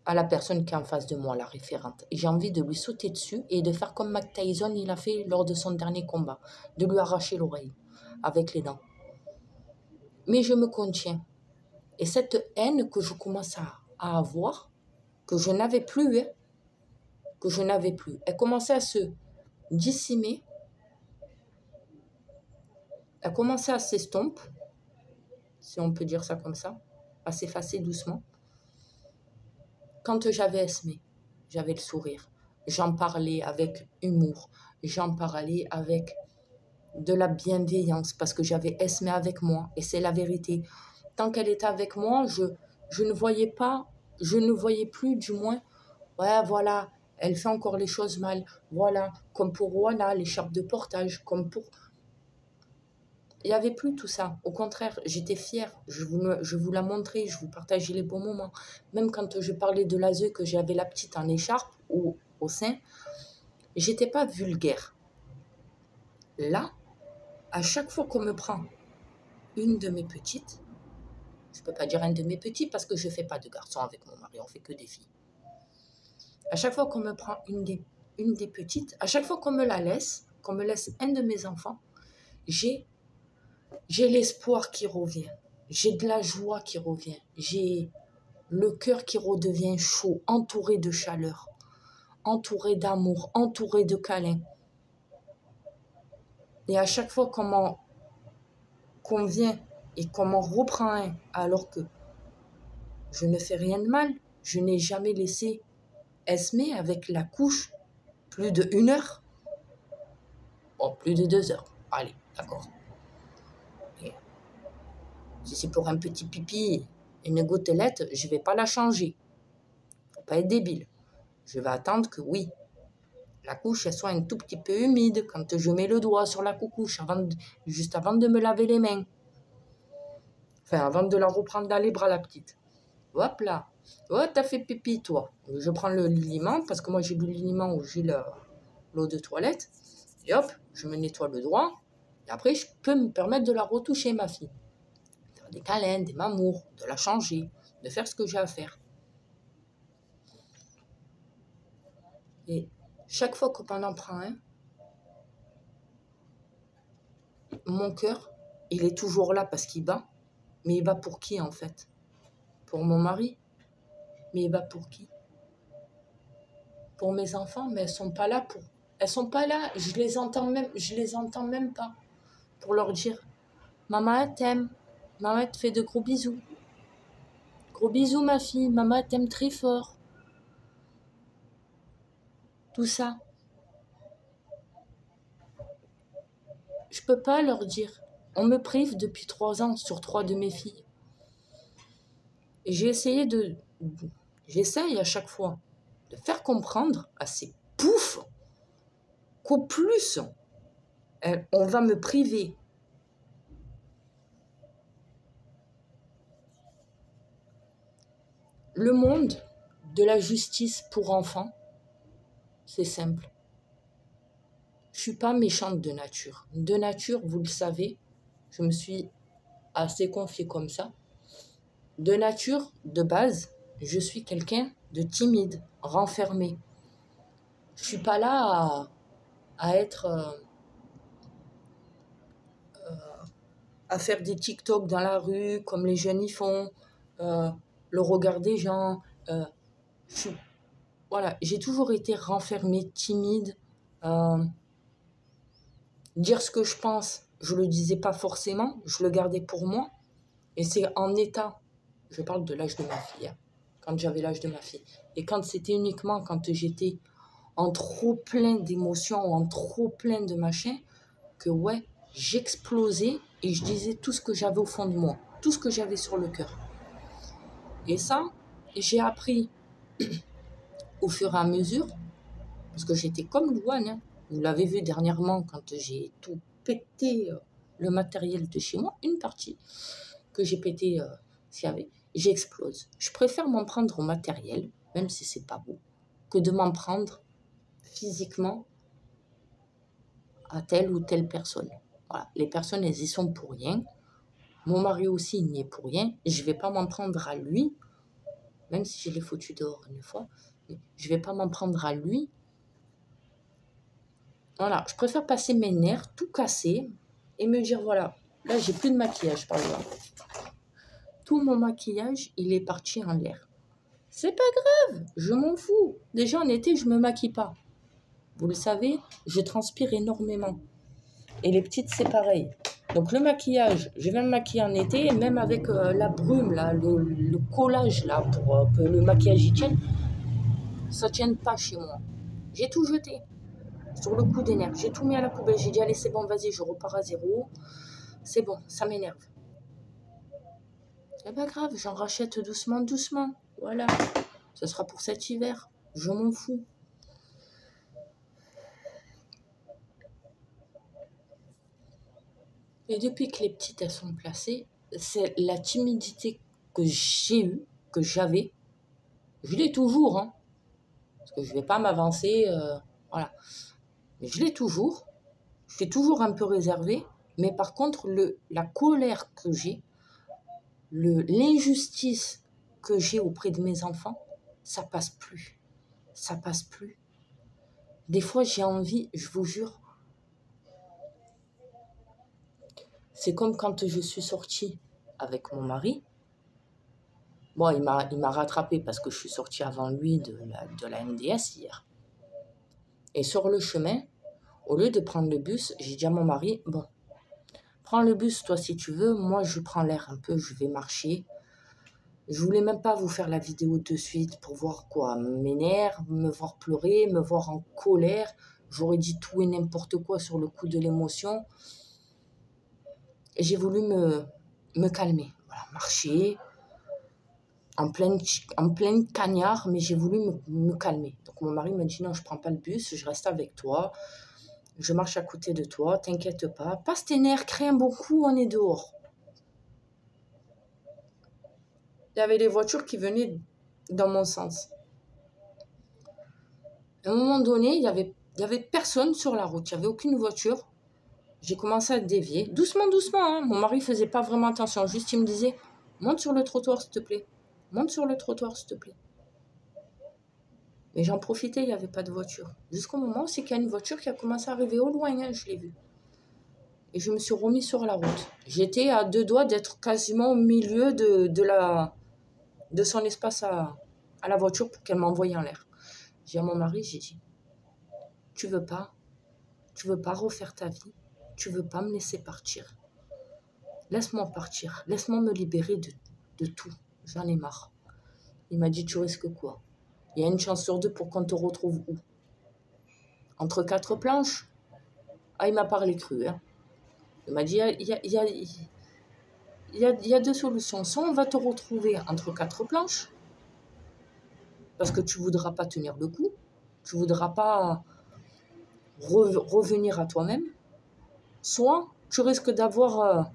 [SPEAKER 1] à la personne qui est en face de moi, la référente. Et j'ai envie de lui sauter dessus et de faire comme Mike Tyson, il a fait lors de son dernier combat, de lui arracher l'oreille avec les dents. Mais je me contiens. Et cette haine que je commence à avoir, que je n'avais plus, elle commençait à se dissimer, elle commençait à s'estomper, si on peut dire ça comme ça, à s'effacer doucement. Quand j'avais Esmé, j'avais le sourire. J'en parlais avec humour. J'en parlais avec de la bienveillance parce que j'avais Esmé avec moi. Et c'est la vérité. Tant qu'elle était avec moi, je ne voyais pas, je ne voyais plus du moins, ouais, voilà, elle fait encore les choses mal, voilà, comme pour voilà, l'écharpe de portage, comme pour... Il n'y avait plus tout ça. Au contraire, j'étais fière. Je vous la montrais, je vous partageais les bons moments. Même quand je parlais de l'ASE, que j'avais la petite en écharpe ou au sein, j'étais pas vulgaire. Là, à chaque fois qu'on me prend une de mes petites, je ne peux pas dire un de mes petits parce que je ne fais pas de garçons avec mon mari, on fait que des filles. À chaque fois qu'on me prend une des petites, à chaque fois qu'on me la laisse, qu'on me laisse un de mes enfants, j'ai l'espoir qui revient, j'ai de la joie qui revient, j'ai le cœur qui redevient chaud, entouré de chaleur, entouré d'amour, entouré de câlins. Et à chaque fois qu'on vient et qu'on m'en reprend un, alors que je ne fais rien de mal, je n'ai jamais laissé Esmé avec la couche plus de 1 heure. Bon, plus de 2 heures. Allez, d'accord. Si c'est pour un petit pipi, une gouttelette, je ne vais pas la changer. Faut pas être débile. Je vais attendre que, oui, la couche elle soit un tout petit peu humide quand je mets le doigt sur la couche, juste avant de me laver les mains. Enfin, avant de la reprendre dans les bras, la petite. Hop là. Oh, t'as fait pipi, toi. Je prends le liniment, parce que moi, j'ai du liniment où j'ai l'eau de toilette. Et hop, je me nettoie le doigt. Et après, je peux me permettre de la retoucher, ma fille. Faire des câlins, des mamours, de la changer, de faire ce que j'ai à faire. Et chaque fois qu'on en prend un, mon cœur, il est toujours là parce qu'il bat. Mais il bat pour qui, en fait? Pour mon mari. Mais il bat pour qui? Pour mes enfants, mais elles sont pas là pour... Elles sont pas là, je les entends même pas. Pour leur dire, maman elle t'aime, maman elle te fait de gros bisous. Gros bisous ma fille, maman elle t'aime très fort. Tout ça. Je peux pas leur dire. On me prive depuis 3 ans sur 3 de mes filles. Et j'essaye à chaque fois de faire comprendre à ces poufs qu'au plus on va me priver. Le monde de la justice pour enfants, c'est simple. Je suis pas méchante de nature. De nature, vous le savez, je me suis assez confiée comme ça. De nature, de base, je suis quelqu'un de timide, renfermé. Je suis pas là à être... à faire des TikTok dans la rue, comme les jeunes y font, le regard des gens. Voilà, j'ai toujours été renfermée, timide. Dire ce que je pense, je le disais pas forcément, je le gardais pour moi. Et c'est en état, je parle de l'âge de ma fille, hein, quand j'avais l'âge de ma fille. Et quand c'était uniquement quand j'étais en trop plein d'émotions, en trop plein de machin, que ouais, j'explosais et je disais tout ce que j'avais au fond de moi, tout ce que j'avais sur le cœur. Et ça, j'ai appris au fur et à mesure, parce que j'étais comme Louane, hein. Vous l'avez vu dernièrement quand j'ai tout pété le matériel de chez moi, une partie que j'ai pété s'il y avait, j'explose. Je préfère m'en prendre au matériel, même si c'est pas beau, que de m'en prendre physiquement à telle ou telle personne. Voilà. Les personnes, elles y sont pour rien. Mon mari aussi, il n'y est pour rien. Je ne vais pas m'en prendre à lui, même si je l'ai foutu dehors une fois. Je ne vais pas m'en prendre à lui. Voilà, je préfère passer mes nerfs, tout casser, et me dire, voilà, là, j'ai plus de maquillage, par exemple. Tout mon maquillage, il est parti en l'air. C'est pas grave, je m'en fous. Déjà, en été, je me maquille pas. Vous le savez, je transpire énormément. Et les petites, c'est pareil. Donc le maquillage, je vais me maquiller en été, et même avec la brume, là, le collage, là, pour que le maquillage y tienne, ça ne tienne pas chez moi. J'ai tout jeté. Sur le coup des nerfs. J'ai tout mis à la poubelle. J'ai dit, allez, c'est bon, vas-y, je repars à zéro. C'est bon, ça m'énerve. C'est pas grave, j'en rachète doucement, doucement. Voilà. Ce sera pour cet hiver. Je m'en fous. Et depuis que les petites, elles sont placées, c'est la timidité que j'ai eue, que j'avais. Je l'ai toujours, hein. Parce que je vais pas m'avancer, voilà. Mais je l'ai toujours. Je suis toujours un peu réservée. Mais par contre, la colère que j'ai, l'injustice que j'ai auprès de mes enfants, ça passe plus. Ça passe plus. Des fois, j'ai envie, je vous jure, c'est comme quand je suis sortie avec mon mari. Bon, il m'a rattrapé parce que je suis sortie avant lui de la MDS hier. Et sur le chemin, au lieu de prendre le bus, j'ai dit à mon mari, bon, prends le bus toi si tu veux, moi je prends l'air un peu, je vais marcher. Je voulais même pas vous faire la vidéo de suite pour voir quoi, m'énerve, me voir pleurer, me voir en colère. J'aurais dit tout et n'importe quoi sur le coup de l'émotion. Et j'ai voulu me calmer, voilà, marcher en pleine cagnard, mais j'ai voulu me calmer. Donc mon mari m'a dit non, je prends pas le bus, je reste avec toi, je marche à côté de toi, t'inquiète pas, passe tes nerfs, crée un bon coup, on est dehors. Il y avait des voitures qui venaient dans mon sens. À un moment donné, il y avait personne sur la route, il n'y avait aucune voiture. J'ai commencé à dévier, doucement, doucement. Hein. Mon mari faisait pas vraiment attention, juste il me disait, monte sur le trottoir s'il te plaît, monte sur le trottoir s'il te plaît. Mais j'en profitais, il n'y avait pas de voiture. Jusqu'au moment où c'est qu'il y a une voiture qui a commencé à arriver au loin, hein, je l'ai vue. Et je me suis remis sur la route. J'étais à 2 doigts d'être quasiment au milieu de son espace à la voiture pour qu'elle m'envoie en l'air. J'ai dit à mon mari, j'ai dit, tu veux pas refaire ta vie, tu veux pas me laisser partir. Laisse-moi partir, laisse-moi me libérer de tout, j'en ai marre. Il m'a dit, tu risques quoi? Il y a une chance sur 2 pour qu'on te retrouve où? Entre 4 planches? Ah, il m'a parlé cru, hein. Il m'a dit, il y a 2 solutions. Soit on va te retrouver entre 4 planches, parce que tu ne voudras pas tenir le coup, tu ne voudras pas revenir à toi-même, soit tu risques d'avoir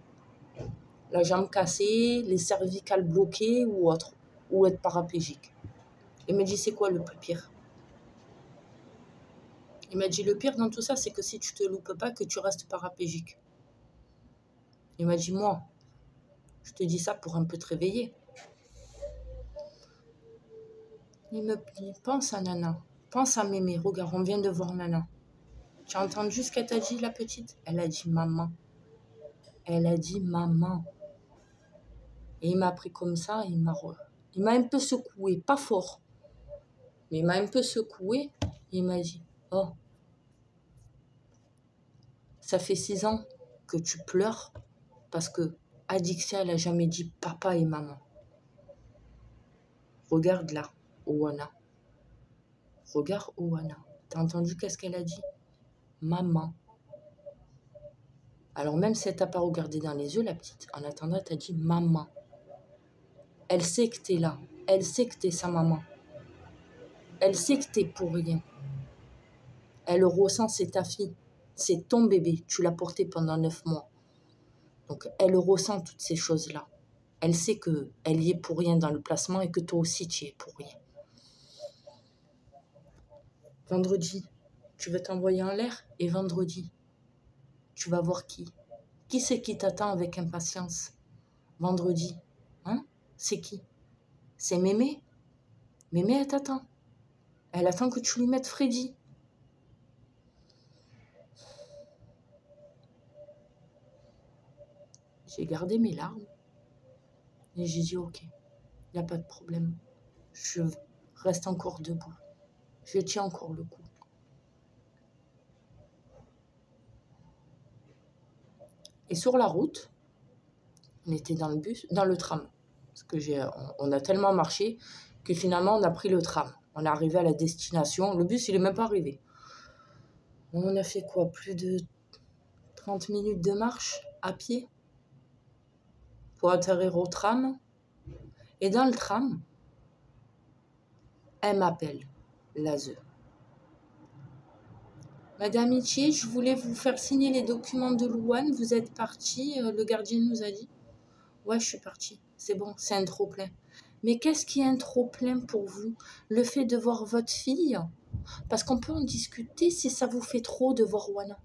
[SPEAKER 1] la jambe cassée, les cervicales bloquées ou autre, ou être paraplégique. Il m'a dit, c'est quoi le plus pire? Il m'a dit, le pire dans tout ça, c'est que si tu te loupes pas, que tu restes paraplégique. Il m'a dit, moi, je te dis ça pour un peu te réveiller. Il me dit, pense à Nana, pense à Mémé, regarde, on vient de voir Nana. Tu as entendu ce qu'elle t'a dit, la petite? Elle a dit maman. Elle a dit maman. Et il m'a pris comme ça, il m'a un peu secoué, pas fort, mais il m'a un peu secoué. Il m'a dit, oh, ça fait 6 ans que tu pleures parce que Adixia, elle n'a jamais dit papa et maman. Regarde là, Owana. Regarde Owana. T'as entendu qu'est-ce qu'elle a dit? Maman. Alors même si elle t'a pas regardé dans les yeux, la petite, en attendant, elle t'a dit maman. Elle sait que t'es là. Elle sait que t'es sa maman. Elle sait que t'es pour rien. Elle le ressent, c'est ta fille. C'est ton bébé. Tu l'as porté pendant 9 mois. Donc, elle ressent toutes ces choses-là. Elle sait qu'elle y est pour rien dans le placement et que toi aussi, tu y es pour rien. Vendredi, tu veux t'envoyer en l'air et vendredi, tu vas voir qui. Qui c'est qui t'attend avec impatience? Vendredi, hein? C'est qui? C'est Mémé. Mémé, elle t'attend. Elle attend que tu lui mettes Freddy. J'ai gardé mes larmes et j'ai dit ok, il n'y a pas de problème. Je reste encore debout. Je tiens encore le coup. Et sur la route, on était dans le tram. Parce que on a tellement marché que finalement on a pris le tram. On est arrivé à la destination. Le bus, il n'est même pas arrivé. On a fait quoi? Plus de 30 minutes de marche à pied pour atterrir au tram. Et dans le tram, elle m'appelle, l'ASE. Madame Itier, je voulais vous faire signer les documents de Louane. Vous êtes partie, le gardien nous a dit. Ouais, je suis partie. C'est bon, c'est un trop-plein. Mais qu'est-ce qui est un trop-plein pour vous? Le fait de voir votre fille? Parce qu'on peut en discuter si ça vous fait trop de voir Wana.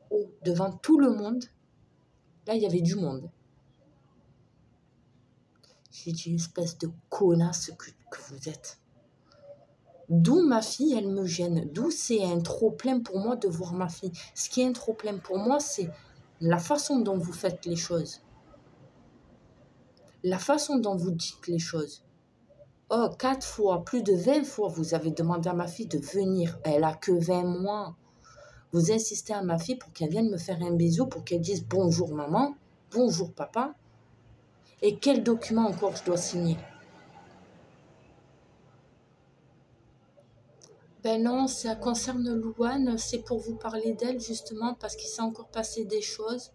[SPEAKER 1] Oh, devant tout le monde. Là, il y avait du monde. J'ai dit, espèce de connasse que vous êtes. D'où ma fille, elle me gêne. D'où c'est un trop-plein pour moi de voir ma fille. Ce qui est un trop-plein pour moi, c'est la façon dont vous faites les choses. La façon dont vous dites les choses. Oh, 4 fois, plus de 20 fois, vous avez demandé à ma fille de venir. Elle a que 20 mois. Vous insistez à ma fille pour qu'elle vienne me faire un bisou, pour qu'elle dise bonjour maman, bonjour papa. Et quel document encore je dois signer? Ben non, ça concerne Louane, c'est pour vous parler d'elle justement parce qu'il s'est encore passé des choses.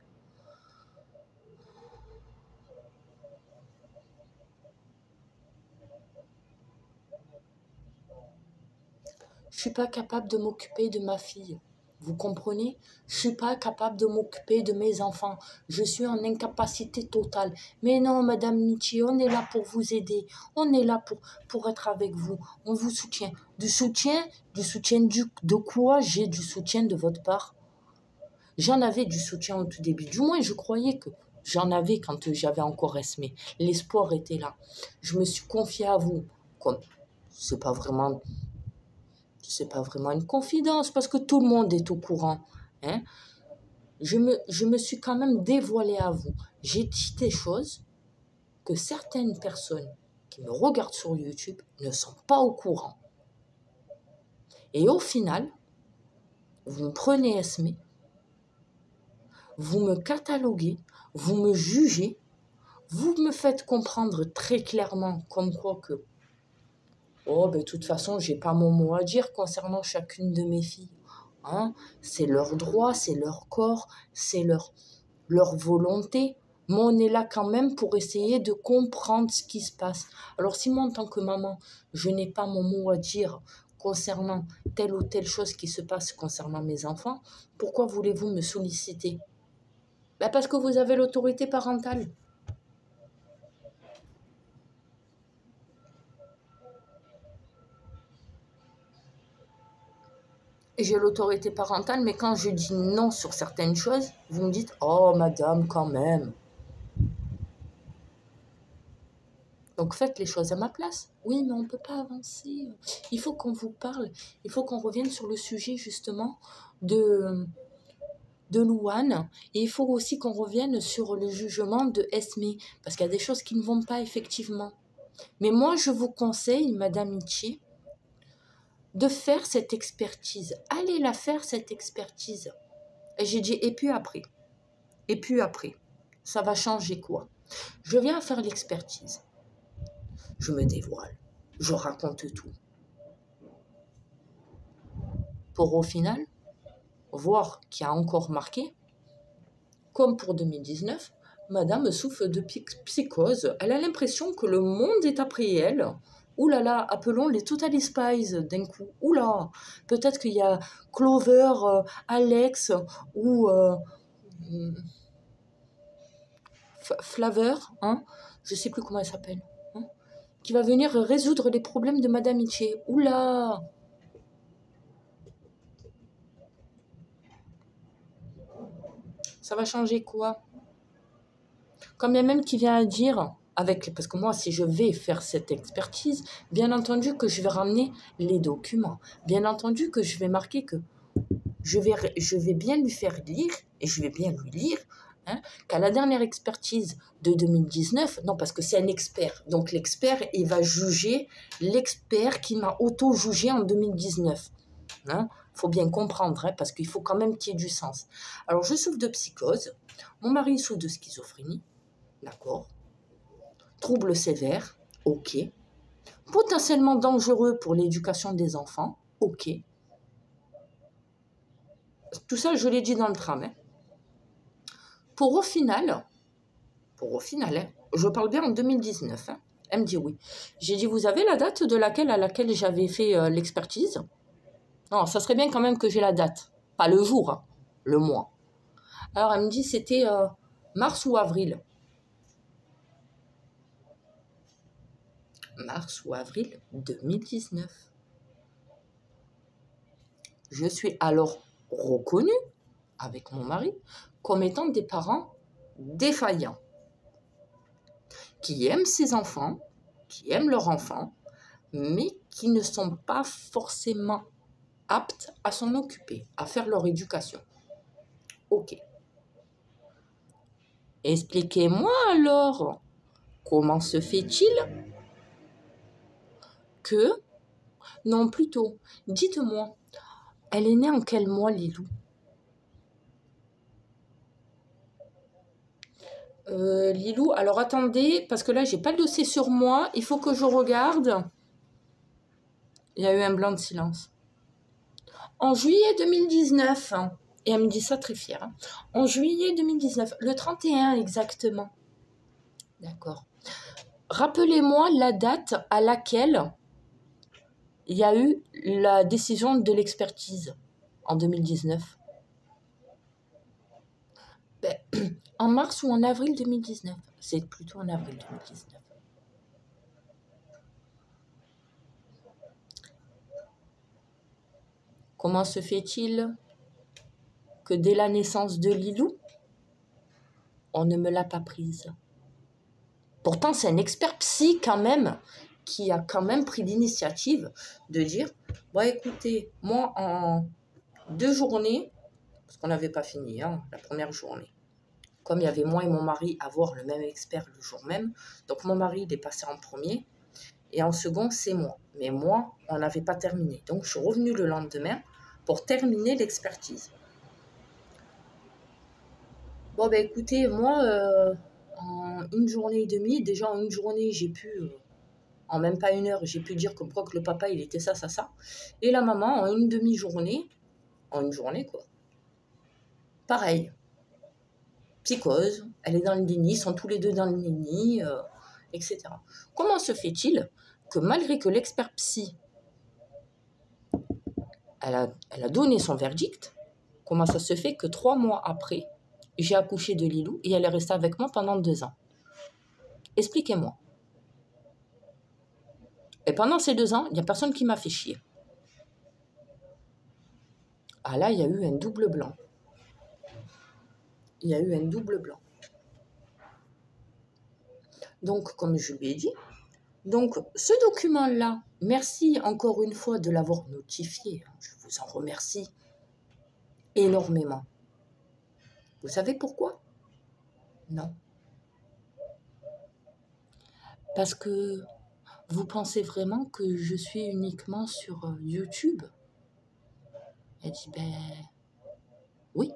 [SPEAKER 1] Je suis pas capable de m'occuper de ma fille. Vous comprenez? Je suis pas capable de m'occuper de mes enfants. Je suis en incapacité totale. Mais non, Madame Michi, on est là pour vous aider. On est là pour être avec vous. On vous soutient. Du soutien de quoi? J'ai du soutien de votre part. J'en avais du soutien au tout début. Du moins, je croyais que j'en avais quand j'avais encore Esmé. L'espoir était là. Je me suis confiée à vous. Comme c'est pas vraiment une confidence parce que tout le monde est au courant. Hein? Je me suis quand même dévoilée à vous. J'ai dit des choses que certaines personnes qui me regardent sur YouTube ne sont pas au courant. Et au final, vous me prenez Esmé, vous me cataloguez, vous me jugez, vous me faites comprendre très clairement comme quoi que oh, ben, de toute façon, j'ai pas mon mot à dire concernant chacune de mes filles. Hein? C'est leur droit, c'est leur corps, c'est leur volonté. Mais on est là quand même pour essayer de comprendre ce qui se passe. Alors si moi, en tant que maman, je n'ai pas mon mot à dire concernant telle ou telle chose qui se passe concernant mes enfants, pourquoi voulez-vous me solliciter? Ben parce que vous avez l'autorité parentale. J'ai l'autorité parentale, mais quand je dis non sur certaines choses, vous me dites « Oh, madame, quand même ». Donc faites les choses à ma place. Oui, mais on ne peut pas avancer. Il faut qu'on vous parle. Il faut qu'on revienne sur le sujet, justement, de Louane. Et il faut aussi qu'on revienne sur le jugement de Esmé. Parce qu'il y a des choses qui ne vont pas, effectivement. Mais moi, je vous conseille, madame Michi, de faire cette expertise. Allez la faire, cette expertise. Et j'ai dit, et puis après, ça va changer quoi? Je viens faire l'expertise. Je me dévoile. Je raconte tout. Pour au final, voir qu'il y a encore marqué, comme pour 2019, madame souffre de psychose. Elle a l'impression que le monde est après elle. Ouh là là, appelons les Totally Spies d'un coup. Ouh là, peut-être qu'il y a Clover, Alex ou Flavor, hein, je ne sais plus comment elle s'appelle, hein, qui va venir résoudre les problèmes de Madame Miché. Ouh là! Ça va changer quoi? Quand bien même qui vient à dire, parce que moi, si je vais faire cette expertise, bien entendu que je vais ramener les documents. Bien entendu que je vais marquer que je vais bien lui faire lire, et je vais bien lui lire, hein, qu'à la dernière expertise de 2019, non, parce que c'est un expert, donc l'expert, il va juger l'expert qui m'a auto-jugé en 2019. Hein, faut bien comprendre, hein, parce qu'il faut quand même qu'il y ait du sens. Alors, je souffre de psychose, mon mari souffre de schizophrénie, d'accord, troubles sévères, ok, potentiellement dangereux pour l'éducation des enfants, ok. Tout ça, je l'ai dit dans le tram. Hein. Pour au final, hein, Je parle bien en 2019. Hein. Elle me dit oui. J'ai dit, vous avez la date à laquelle j'avais fait l'expertise? Non, ça serait bien quand même que j'ai la date. Pas le jour, hein, le mois. Alors, elle me dit, c'était mars ou avril. Mars ou avril 2019. Je suis alors reconnue, avec mon mari, comme étant des parents défaillants, qui aiment ses enfants, qui aiment leurs enfants, mais qui ne sont pas forcément aptes à s'en occuper, à faire leur éducation. Ok. Expliquez-moi alors, comment se fait-il que... Non, plutôt, dites-moi, elle est née en quel mois, Lilou? Lilou, alors attendez, parce que là, j'ai pas le dossier sur moi, il faut que je regarde. Il y a eu un blanc de silence. En juillet 2019, hein, et elle me dit ça très fière, hein, en juillet 2019, le 31 exactement. D'accord. Rappelez-moi la date à laquelle il y a eu la décision de l'expertise en 2019. Ben, en mars ou en avril 2019? C'est plutôt en avril 2019. Comment se fait-il que dès la naissance de Lilou, on ne me l'a pas prise? Pourtant, c'est un expert psy quand même qui a quand même pris l'initiative de dire, bon écoutez, moi en 2 journées, parce qu'on n'avait pas fini, hein, la première journée, comme il y avait moi et mon mari à voir le même expert le jour même, donc mon mari il est passé en premier, et en second c'est moi. Mais moi, on n'avait pas terminé. Donc je suis revenue le lendemain pour terminer l'expertise. Bon ben écoutez, moi, en 1 journée et demie, déjà en 1 journée, j'ai pu, en même pas 1 heure, j'ai pu dire comme quoi que le papa, il était ça. Et la maman, en 1 demi-journée, en 1 journée quoi, pareil. Psychose, elle est dans le déni, ils sont tous les deux dans le déni, etc. Comment se fait-il que malgré que l'expert psy, elle a donné son verdict, comment ça se fait que 3 mois après, j'ai accouché de Lilou et elle est restée avec moi pendant 2 ans? Expliquez-moi. Et pendant ces 2 ans, il n'y a personne qui m'a fait chier. Ah là, il y a eu un double blanc. Il y a eu un double blanc. Donc, comme je lui ai dit, donc ce document-là, merci encore une fois de l'avoir notifié. Je vous en remercie énormément. Vous savez pourquoi? Non. Parce que vous pensez vraiment que je suis uniquement sur YouTube? Elle dit, ben oui.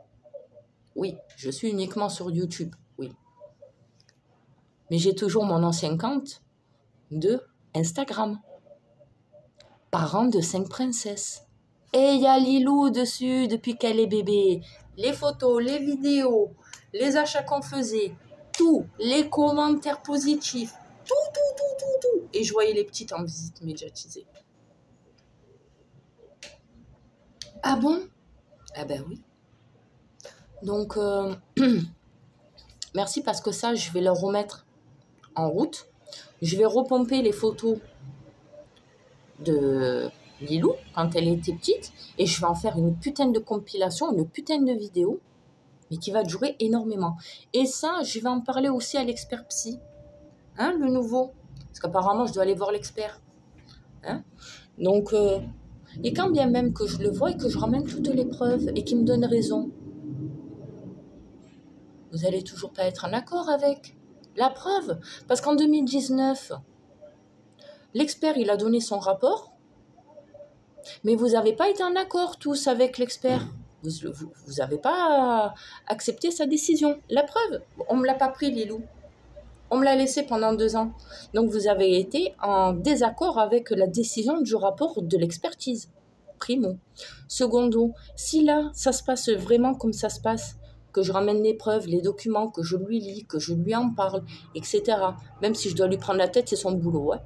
[SPEAKER 1] Oui, je suis uniquement sur YouTube, oui. Mais j'ai toujours mon ancien compte de Instagram. Parents de 5 princesses. Et il y a Lilou dessus depuis qu'elle est bébé. Les photos, les vidéos, les achats qu'on faisait, tout, les commentaires positifs, tout. Et je voyais les petites en visite médiatisée. Ah bon? Ah ben oui. Donc, merci parce que ça, je vais le remettre en route. Je vais repomper les photos de Lilou quand elle était petite et je vais en faire une putain de compilation, une putain de vidéo, mais qui va durer énormément. Et ça, je vais en parler aussi à l'expert psy, hein, le nouveau, parce qu'apparemment, je dois aller voir l'expert. Hein. Donc, et quand bien même que je le vois et que je ramène toutes les preuves et qu'il me donne raison, vous allez toujours pas être en accord avec la preuve. Parce qu'en 2019, l'expert, il a donné son rapport, mais vous n'avez pas été en accord tous avec l'expert. Vous n'avez pas accepté sa décision. La preuve, on ne me l'a pas pris, Lilou. On me l'a laissé pendant 2 ans. Donc, vous avez été en désaccord avec la décision du rapport de l'expertise. Primo. Secondo, si là, ça se passe vraiment comme ça se passe, que je ramène les preuves, les documents, que je lui lis, que je lui en parle, etc. Même si je dois lui prendre la tête, c'est son boulot. Ouais.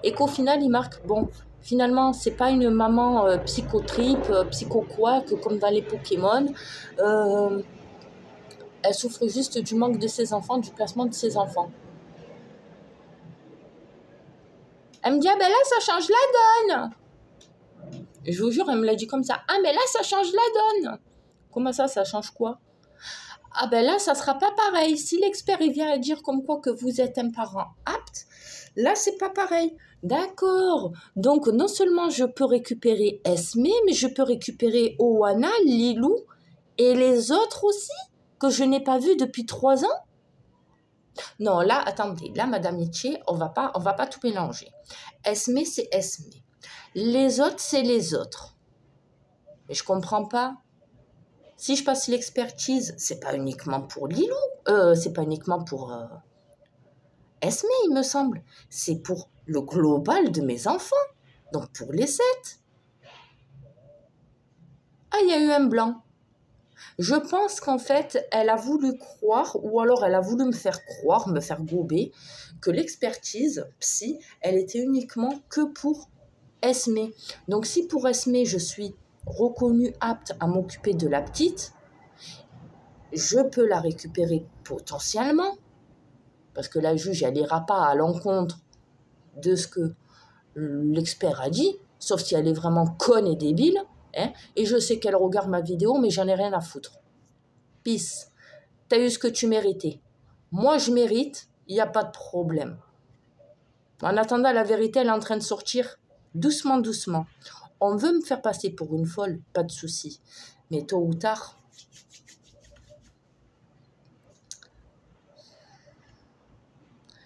[SPEAKER 1] Et qu'au final, il marque, bon, finalement, c'est pas une maman psychotripe, psycho-quoi, que comme dans les Pokémon. Elle souffre juste du manque de ses enfants, du placement de ses enfants. Elle me dit, ah ben là, ça change la donne. Et je vous jure, elle me l'a dit comme ça. Ah, mais là, ça change la donne. Comment ça change quoi? Ah ben là, ça sera pas pareil. Si l'expert il vient à dire comme quoi que vous êtes un parent apte, là, c'est pas pareil. D'accord. Donc, non seulement je peux récupérer Esme, mais je peux récupérer Oana, Lilou et les autres aussi que je n'ai pas vus depuis 3 ans. Non, là, attendez. Là, Madame Nietzsche, on va pas tout mélanger. Esme, c'est Esme. Les autres, c'est les autres. Mais je comprends pas. Si je passe l'expertise, c'est pas uniquement pour Lilou, c'est pas uniquement pour Esme, il me semble. C'est pour le global de mes enfants. Donc pour les 7. Ah, il y a eu un blanc. Je pense qu'en fait, elle a voulu croire, ou alors elle a voulu me faire croire, me faire gober, que l'expertise psy, elle était uniquement que pour Esme. Donc si pour Esme, je suis reconnue apte à m'occuper de la petite, je peux la récupérer potentiellement, parce que la juge, elle n'ira pas à l'encontre de ce que l'expert a dit, sauf si elle est vraiment conne et débile, hein, et je sais qu'elle regarde ma vidéo, mais j'en ai rien à foutre. Peace. T'as eu ce que tu méritais. Moi, je mérite, il n'y a pas de problème. En attendant, la vérité, elle est en train de sortir doucement, doucement. On veut me faire passer pour une folle, pas de souci. Mais tôt ou tard,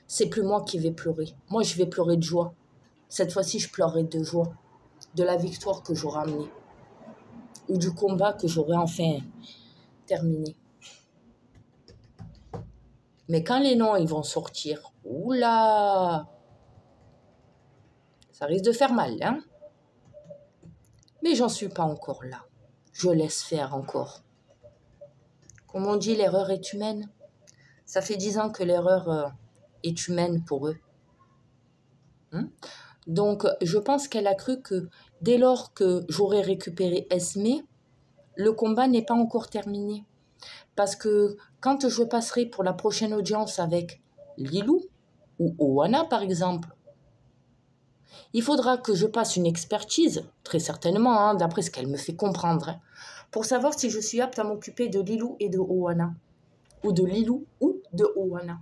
[SPEAKER 1] c'est plus moi qui vais pleurer. Moi, je vais pleurer de joie. Cette fois-ci, je pleurerai de joie. De la victoire que j'aurai amenée. Ou du combat que j'aurai enfin terminé. Mais quand les noms, ils vont sortir, oula, ça risque de faire mal, hein? Mais j'en suis pas encore là. Je laisse faire encore. Comme on dit, l'erreur est humaine. Ça fait 10 ans que l'erreur est humaine pour eux. Donc, je pense qu'elle a cru que dès lors que j'aurai récupéré Esme, le combat n'est pas encore terminé. Parce que quand je passerai pour la prochaine audience avec Lilou ou Oana, par exemple, il faudra que je passe une expertise, très certainement, hein, d'après ce qu'elle me fait comprendre, hein, pour savoir si je suis apte à m'occuper de Lilou et de Oana. Ou de Lilou ou de Oana.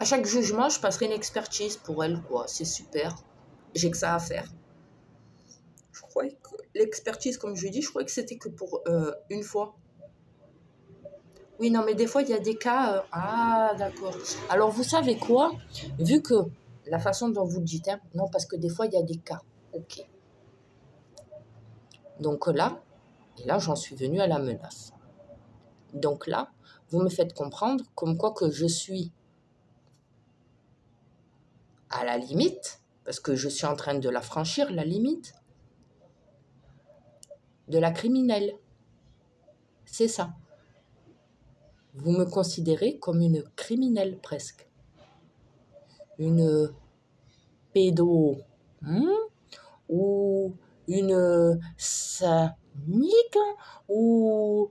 [SPEAKER 1] À chaque jugement, je passerai une expertise pour elle, quoi. C'est super. J'ai que ça à faire. Je croyais que l'expertise, comme je dis, je croyais que c'était que pour une fois. Oui, non, mais des fois, il y a des cas... Ah, d'accord. Alors, vous savez quoi? Vu que la façon dont vous le dites, hein, non, parce que des fois, il y a des cas. Ok. Donc là, et là, j'en suis venue à la menace. Donc là, vous me faites comprendre comme quoi que je suis à la limite, parce que je suis en train de la franchir, la limite, de la criminelle. C'est ça. Vous me considérez comme une criminelle presque. Une pédo, ou une sanique, ou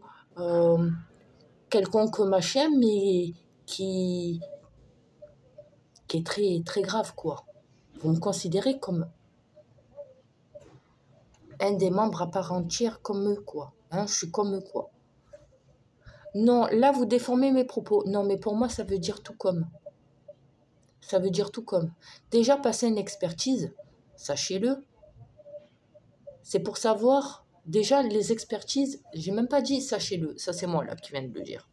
[SPEAKER 1] quelconque machin, mais qui est très, très grave, quoi. Vous me considérez comme un des membres à part entière, comme eux, quoi. Hein, je suis comme eux, quoi. Non, là, vous déformez mes propos. Non, mais pour moi, ça veut dire tout comme. Ça veut dire tout comme. Déjà, passer une expertise, sachez-le, c'est pour savoir... Déjà, les expertises, j'ai même pas dit sachez-le. Ça, c'est moi, là, qui viens de le dire.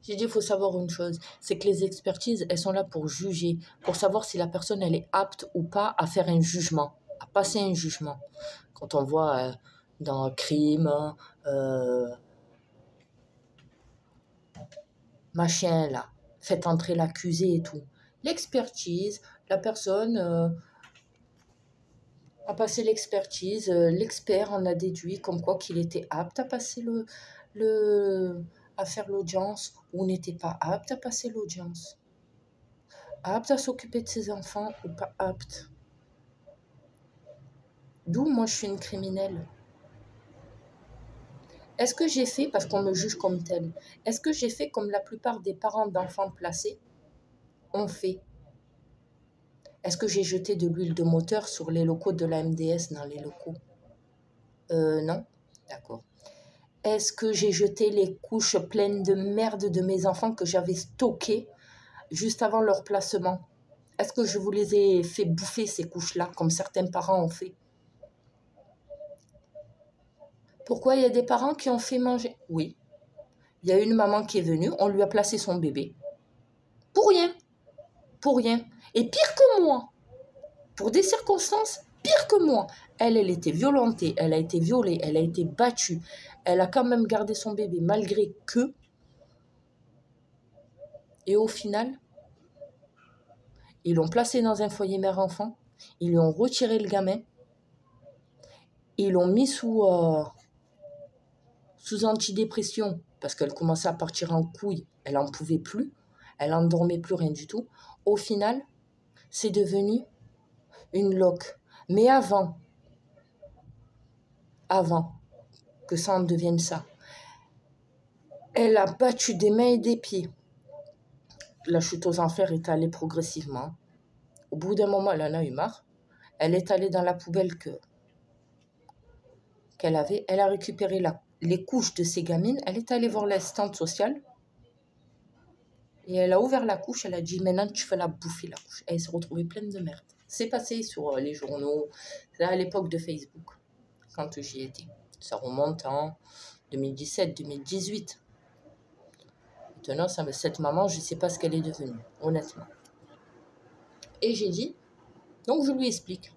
[SPEAKER 1] J'ai dit, il faut savoir une chose, c'est que les expertises, elles sont là pour juger, pour savoir si la personne, elle est apte ou pas à faire un jugement, à passer un jugement. Quand on voit dans crime, machin, là, faites entrer l'accusé et tout. L'expertise, la personne, a passé l'expertise. L'expert en a déduit comme quoi qu'il était apte à passer à faire l'audience ou n'était pas apte à passer l'audience. Apte à s'occuper de ses enfants ou pas apte. D'où moi je suis une criminelle. Est-ce que j'ai fait, parce qu'on me juge comme telle, est-ce que j'ai fait comme la plupart des parents d'enfants placés ont fait? Est-ce que j'ai jeté de l'huile de moteur sur les locaux de la MDS dans les locaux? Non. D'accord. Est-ce que j'ai jeté les couches pleines de merde de mes enfants que j'avais stockées juste avant leur placement? Est-ce que je vous les ai fait bouffer ces couches-là, comme certains parents ont fait? Pourquoi il y a des parents qui ont fait manger? Oui. Il y a une maman qui est venue, on lui a placé son bébé. Pour rien. Pour rien. Et pire que moi. Pour des circonstances pire que moi. Elle était violentée, elle a été violée, elle a été battue. Elle a quand même gardé son bébé malgré que. Et au final, ils l'ont placé dans un foyer mère-enfant. Ils lui ont retiré le gamin. Ils l'ont mis sous antidépression parce qu'elle commençait à partir en couille. Elle n'en pouvait plus. Elle n'en dormait plus, rien du tout. Au final, c'est devenu une loque. Mais avant que ça en devienne ça, elle a battu des mains et des pieds. La chute aux enfers est allée progressivement. Au bout d'un moment, elle en a eu marre. Elle est allée dans la poubelle qu'elle avait. Elle a récupéré les couches de ses gamines. Elle est allée voir l'assistante sociale. Et elle a ouvert la couche. Elle a dit, maintenant, tu fais la bouffer, la couche. Elle s'est retrouvée pleine de merde. C'est passé sur les journaux. C'est à l'époque de Facebook, quand j'y étais. Ça remonte en 2017-2018. Maintenant, cette maman, je ne sais pas ce qu'elle est devenue, honnêtement. Et j'ai dit, donc je lui explique.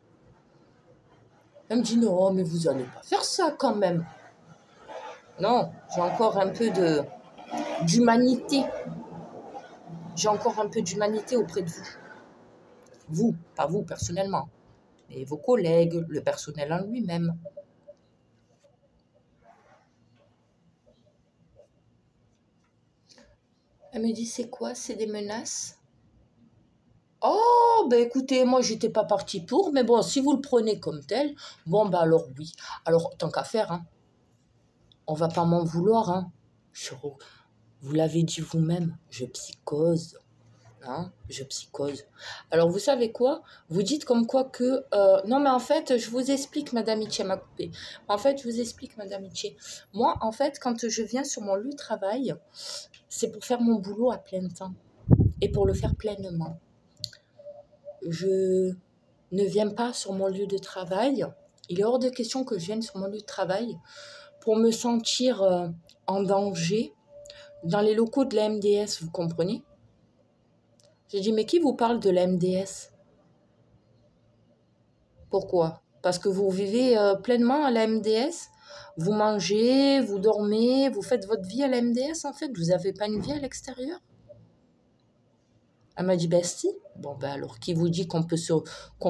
[SPEAKER 1] Elle me dit, non, mais vous n'allez pas faire ça quand même. Non, j'ai encore un peu d'humanité. J'ai encore un peu d'humanité auprès de vous. Vous, pas vous personnellement, mais vos collègues, le personnel en lui-même. Elle me dit, c'est quoi? C'est des menaces? Oh, ben écoutez, moi, j'étais pas partie pour, mais bon, si vous le prenez comme tel, bon, ben alors oui. Alors, tant qu'à faire, hein, on va pas m'en vouloir, hein. Vous l'avez dit vous-même, je psychose. Hein, je psychose. Alors, vous savez quoi? Vous dites comme quoi que... non, mais en fait, je vous explique, Madame Itché m'a coupé. En fait, je vous explique, Madame Itché. Moi, en fait, quand je viens sur mon lieu de travail, c'est pour faire mon boulot à plein temps. Et pour le faire pleinement. Je ne viens pas sur mon lieu de travail. Il est hors de question que je vienne sur mon lieu de travail pour me sentir en danger dans les locaux de la MDS, vous comprenez? J'ai dit, mais qui vous parle de la MDS? Pourquoi? Parce que vous vivez pleinement à la MDS? Vous mangez, vous dormez, vous faites votre vie à la MDS en fait? Vous n'avez pas une vie à l'extérieur? Elle m'a dit, ben si. Bon, ben alors, qui vous dit qu'on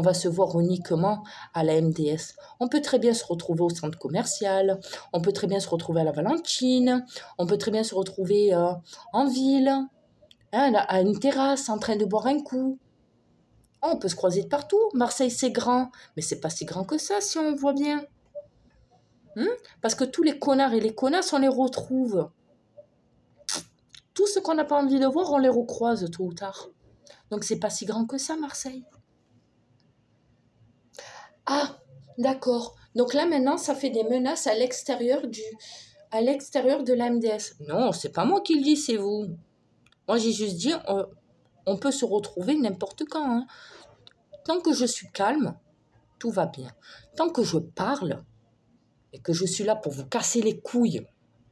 [SPEAKER 1] va se voir uniquement à la MDS? On peut très bien se retrouver au centre commercial, on peut très bien se retrouver à la Valentine, on peut très bien se retrouver en ville, hein, à une terrasse, en train de boire un coup. On peut se croiser de partout. Marseille, c'est grand, mais c'est pas si grand que ça, si on voit bien. Parce que tous les connards et les connasses, on les retrouve. Tout ce qu'on n'a pas envie de voir, on les recroise tôt ou tard. Donc, c'est pas si grand que ça, Marseille. Ah, d'accord. Donc là, maintenant, ça fait des menaces à l'extérieur de la MDS. Non, c'est pas moi qui le dis, c'est vous. Moi, j'ai juste dit, on peut se retrouver n'importe quand. Hein. Tant que je suis calme, tout va bien. Tant que je parle et que je suis là pour vous casser les couilles,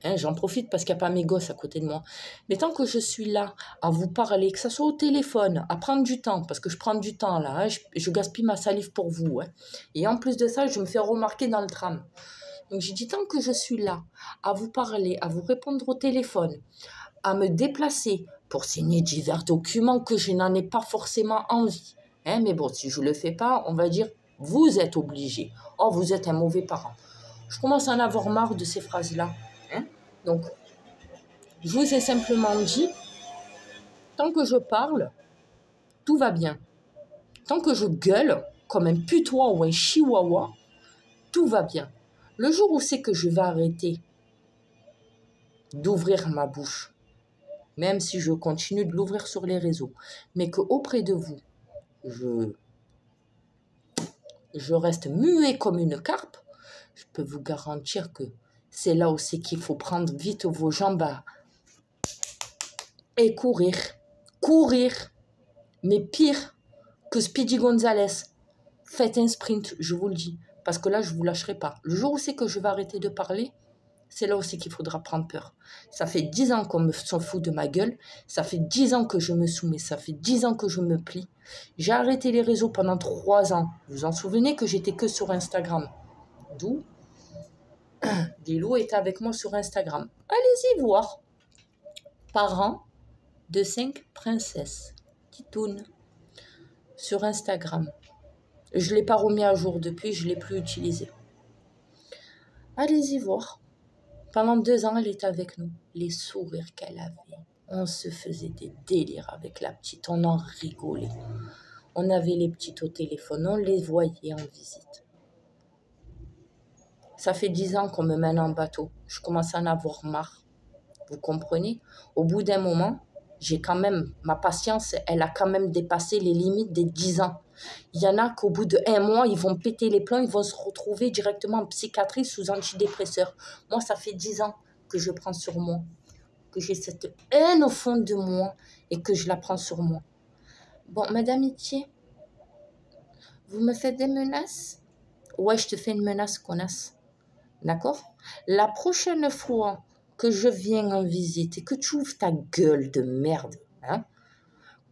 [SPEAKER 1] hein, j'en profite parce qu'il n'y a pas mes gosses à côté de moi, mais tant que je suis là à vous parler, que ça soit au téléphone, à prendre du temps, parce que je prends du temps là, hein, je gaspille ma salive pour vous. Hein, et en plus de ça, je me fais remarquer dans le tram. Donc j'ai dit, tant que je suis là à vous parler, à vous répondre au téléphone, à me déplacer pour signer divers documents que je n'en ai pas forcément envie. Hein, mais bon, si je ne le fais pas, on va dire Vous êtes obligé. Oh, vous êtes un mauvais parent. Je commence à en avoir marre de ces phrases-là. Hein? Donc, je vous ai simplement dit, tant que je parle, tout va bien. Tant que je gueule, comme un putois ou un chihuahua, tout va bien. Le jour où c'est que je vais arrêter d'ouvrir ma bouche, même si je continue de l'ouvrir sur les réseaux, mais qu'auprès de vous, je reste muet comme une carpe, je peux vous garantir que c'est là où c'est qu'il faut prendre vite vos jambes et courir. Courir. Mais pire que Speedy Gonzalez. Faites un sprint, je vous le dis. Parce que là, je ne vous lâcherai pas. Le jour où c'est que je vais arrêter de parler, c'est là aussi qu'il faudra prendre peur. Ça fait 10 ans qu'on me s'en fout de ma gueule. Ça fait 10 ans que je me soumets. Ça fait 10 ans que je me plie. J'ai arrêté les réseaux pendant 3 ans. Vous vous en souvenez que j'étais que sur Instagram. D'où Dilou est avec moi sur Instagram. Allez-y voir. Parents de 5 princesses. Titoune. Sur Instagram. Je ne l'ai pas remis à jour depuis, je ne l'ai plus utilisé. Allez-y voir. Pendant 2 ans, elle était avec nous. Les sourires qu'elle avait. On se faisait des délires avec la petite. On en rigolait. On avait les petites au téléphone. On les voyait en visite. Ça fait 10 ans qu'on me mène en bateau. Je commence à en avoir marre. Vous comprenez? Au bout d'un moment, j'ai quand même... Ma patience, elle a quand même dépassé les limites des 10 ans. Il y en a qu'au bout d'1 mois, ils vont péter les plombs, ils vont se retrouver directement en psychiatrie sous antidépresseurs. Moi, ça fait 10 ans que je prends sur moi, que j'ai cette haine au fond de moi et que je la prends sur moi. Bon, Madame Itier, vous me faites des menaces? Ouais, je te fais une menace, connasse. D'accord? La prochaine fois que je viens en visite et que tu ouvres ta gueule de merde, hein,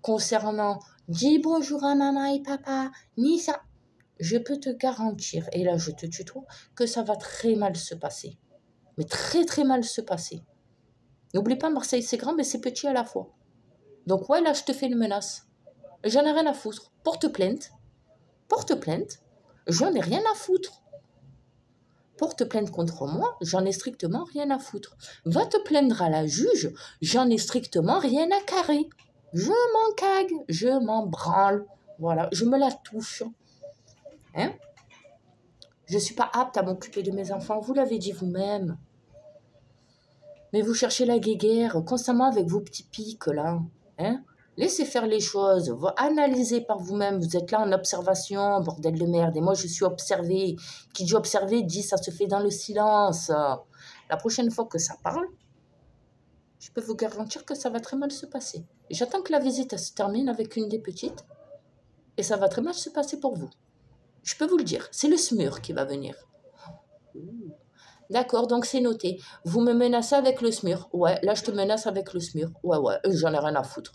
[SPEAKER 1] concernant dis bonjour à maman et papa, ni ça, je peux te garantir, et là je te tutoie, que ça va très mal se passer. Mais très très mal se passer. N'oublie pas, Marseille c'est grand mais c'est petit à la fois. Donc ouais, là je te fais une menace. J'en ai rien à foutre. Porte plainte. Porte plainte. J'en ai rien à foutre. Porte plainte contre moi, j'en ai strictement rien à foutre. Va te plaindre à la juge, j'en ai strictement rien à carrer. Je m'en cague, je m'en branle. Voilà, je me la touche. Hein? Je ne suis pas apte à m'occuper de mes enfants, vous l'avez dit vous-même. Mais vous cherchez la guéguerre constamment avec vos petits pics là. Hein? Laissez faire les choses, vous analysez par vous-même, vous êtes là en observation, bordel de merde. Et moi je suis observé. Qui dit observé dit ça se fait dans le silence. La prochaine fois que ça parle, je peux vous garantir que ça va très mal se passer. J'attends que la visite se termine avec une des petites et ça va très mal se passer pour vous. Je peux vous le dire, c'est le SMUR qui va venir. D'accord, donc c'est noté. Vous me menacez avec le SMUR. Ouais, là je te menace avec le SMUR. Ouais, j'en ai rien à foutre.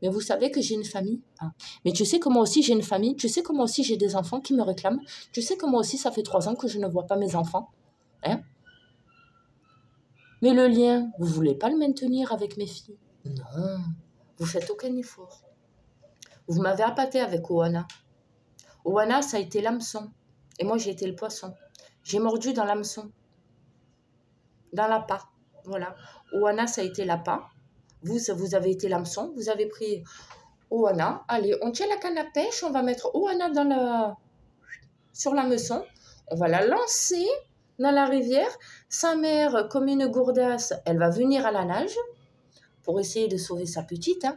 [SPEAKER 1] Mais vous savez que j'ai une famille. Hein. Mais tu sais que moi aussi j'ai une famille. Tu sais que moi aussi j'ai des enfants qui me réclament. Tu sais que moi aussi ça fait 3 ans que je ne vois pas mes enfants. Hein? Mais le lien, vous voulez pas le maintenir avec mes filles? Non, vous faites aucun effort. Vous m'avez appâté avec Oana. Oana, ça a été l'hameçon. Et moi, j'ai été le poisson. J'ai mordu dans l'hameçon. Dans l'appât. Voilà. Oana, ça a été l'appât. Vous avez été l'hameçon. Vous avez pris Oana. Allez, on tient la canne à pêche. On va mettre Oana sur l'hameçon. On va la lancer dans la rivière. Sa mère, comme une gourdasse, elle va venir à la nage pour essayer de sauver sa petite. Hein.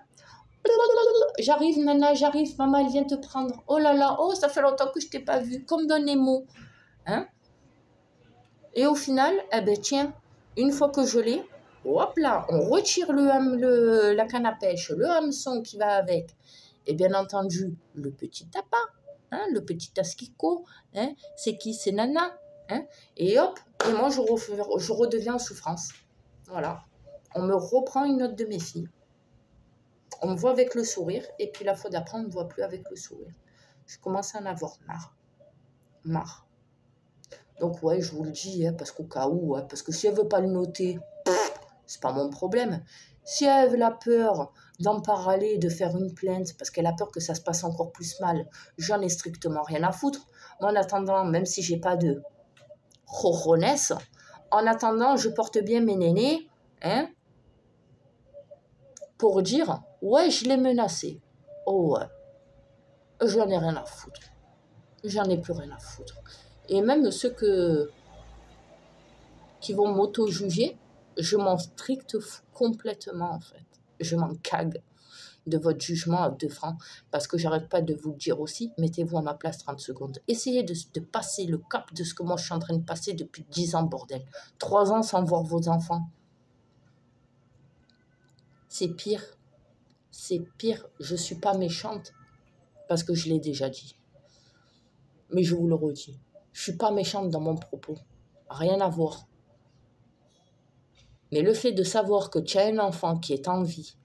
[SPEAKER 1] J'arrive, nana, j'arrive, maman, elle vient te prendre. Oh là là, oh, ça fait longtemps que je t'ai pas vu, comme dans Nemo. Hein? Et au final, eh ben tiens, une fois que je l'ai, hop là, on retire la canne à pêche, le hameçon qui va avec. Et bien entendu, le petit appât, hein, le petit asquico, hein, c'est qui? C'est nana. Hein? Et hop, et moi je redeviens en souffrance. Voilà. On me reprend une autre de mes filles. On me voit avec le sourire, et puis la fois d'après, on ne me voit plus avec le sourire. Je commence à en avoir marre. Marre. Donc ouais, je vous le dis, hein, parce qu'au cas où, hein, parce que si elle ne veut pas le noter, c'est pas mon problème. Si elle a peur d'en parler, de faire une plainte, parce qu'elle a peur que ça se passe encore plus mal, j'en ai strictement rien à foutre. Moi, en attendant, même si j'ai pas de jojonesse, en attendant, je porte bien mes nénés, hein, pour dire, ouais, je l'ai menacé. Oh ouais, j'en ai rien à foutre. J'en ai plus rien à foutre. Et même ceux qui vont m'auto-juger, je m'en stricte complètement, en fait. Je m'en cague de votre jugement à 2 francs, parce que j'arrête pas de vous le dire aussi, mettez-vous à ma place 30 secondes. Essayez de passer le cap de ce que moi je suis en train de passer depuis 10 ans, bordel. 3 ans sans voir vos enfants. C'est pire. C'est pire. Je suis pas méchante, parce que je l'ai déjà dit. Mais je vous le redis. Je suis pas méchante dans mon propos. Rien à voir. Mais le fait de savoir que tu as un enfant qui est en vie,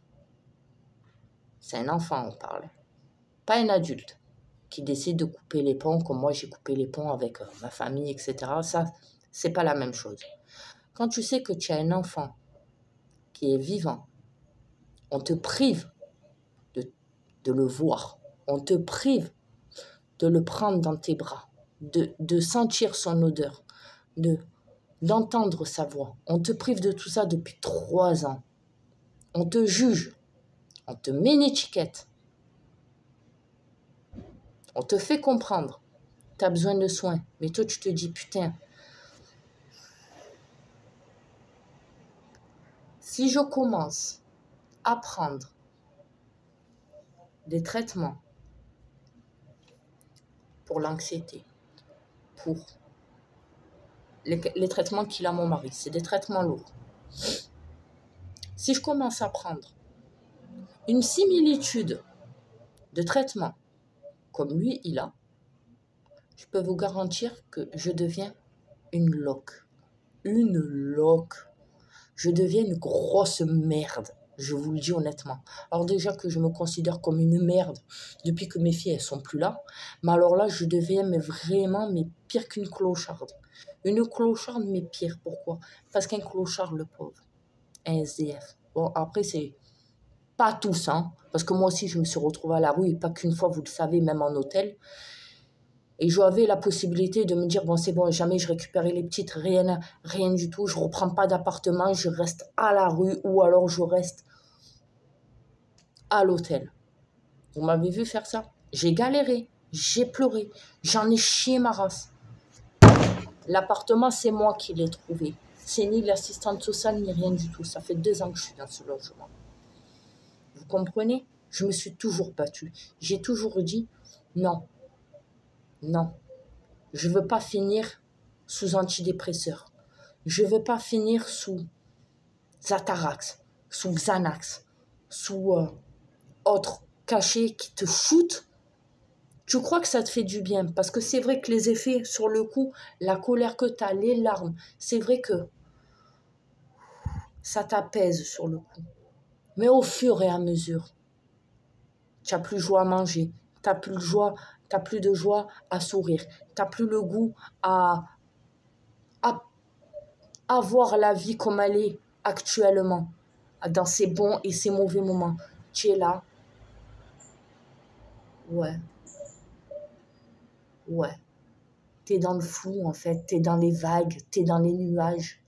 [SPEAKER 1] c'est un enfant, on parle, pas un adulte, qui décide de couper les ponts comme moi j'ai coupé les ponts avec ma famille, etc. Ça, c'est pas la même chose. Quand tu sais que tu as un enfant qui est vivant, on te prive de le voir, on te prive de le prendre dans tes bras, de sentir son odeur, d'entendre sa voix. On te prive de tout ça depuis 3 ans. On te juge, on te met une étiquette, on te fait comprendre, tu as besoin de soins, mais toi tu te dis putain, si je commence à prendre des traitements pour l'anxiété, pour les traitements qu'il a mon mari, c'est des traitements lourds. Si je commence à prendre une similitude de traitement comme lui il a, je peux vous garantir que je deviens une loque. Une loque. Je deviens une grosse merde. Je vous le dis honnêtement. Alors déjà que je me considère comme une merde depuis que mes filles, elles sont plus là. Mais alors là, je deviens vraiment pire qu'une clocharde. Une clocharde, mais pire. Pourquoi? Parce qu'un clochard, le pauvre, un SDF. Bon, après, c'est pas tous, hein. Parce que moi aussi, je me suis retrouvée à la rue, et pas qu'une fois, vous le savez, même en hôtel. Et j'avais la possibilité de me dire, bon, c'est bon, jamais je récupérais les petites, rien du tout. Je ne reprends pas d'appartement, je reste à la rue ou alors je reste à l'hôtel. Vous m'avez vu faire ça? J'ai galéré, j'ai pleuré, j'en ai chié ma race. L'appartement, c'est moi qui l'ai trouvé. C'est ni l'assistante sociale, ni rien du tout. Ça fait 2 ans que je suis dans ce logement. Vous comprenez? Je me suis toujours battue. J'ai toujours dit, non, non. Je ne veux pas finir sous antidépresseur. Je ne veux pas finir sous Zatarax, sous Xanax, sous autre cachet qui te shoot. Tu crois que ça te fait du bien? Parce que c'est vrai que les effets sur le coup, la colère que tu as, les larmes, c'est vrai que ça t'apaise sur le coup. Mais au fur et à mesure, tu n'as plus joie à manger, tu n'as plus de joie à sourire, tu n'as plus le goût à voir la vie comme elle est actuellement, dans ses bons et ses mauvais moments. Tu es là. Ouais. T'es dans le flou, en fait. T'es dans les vagues, t'es dans les nuages.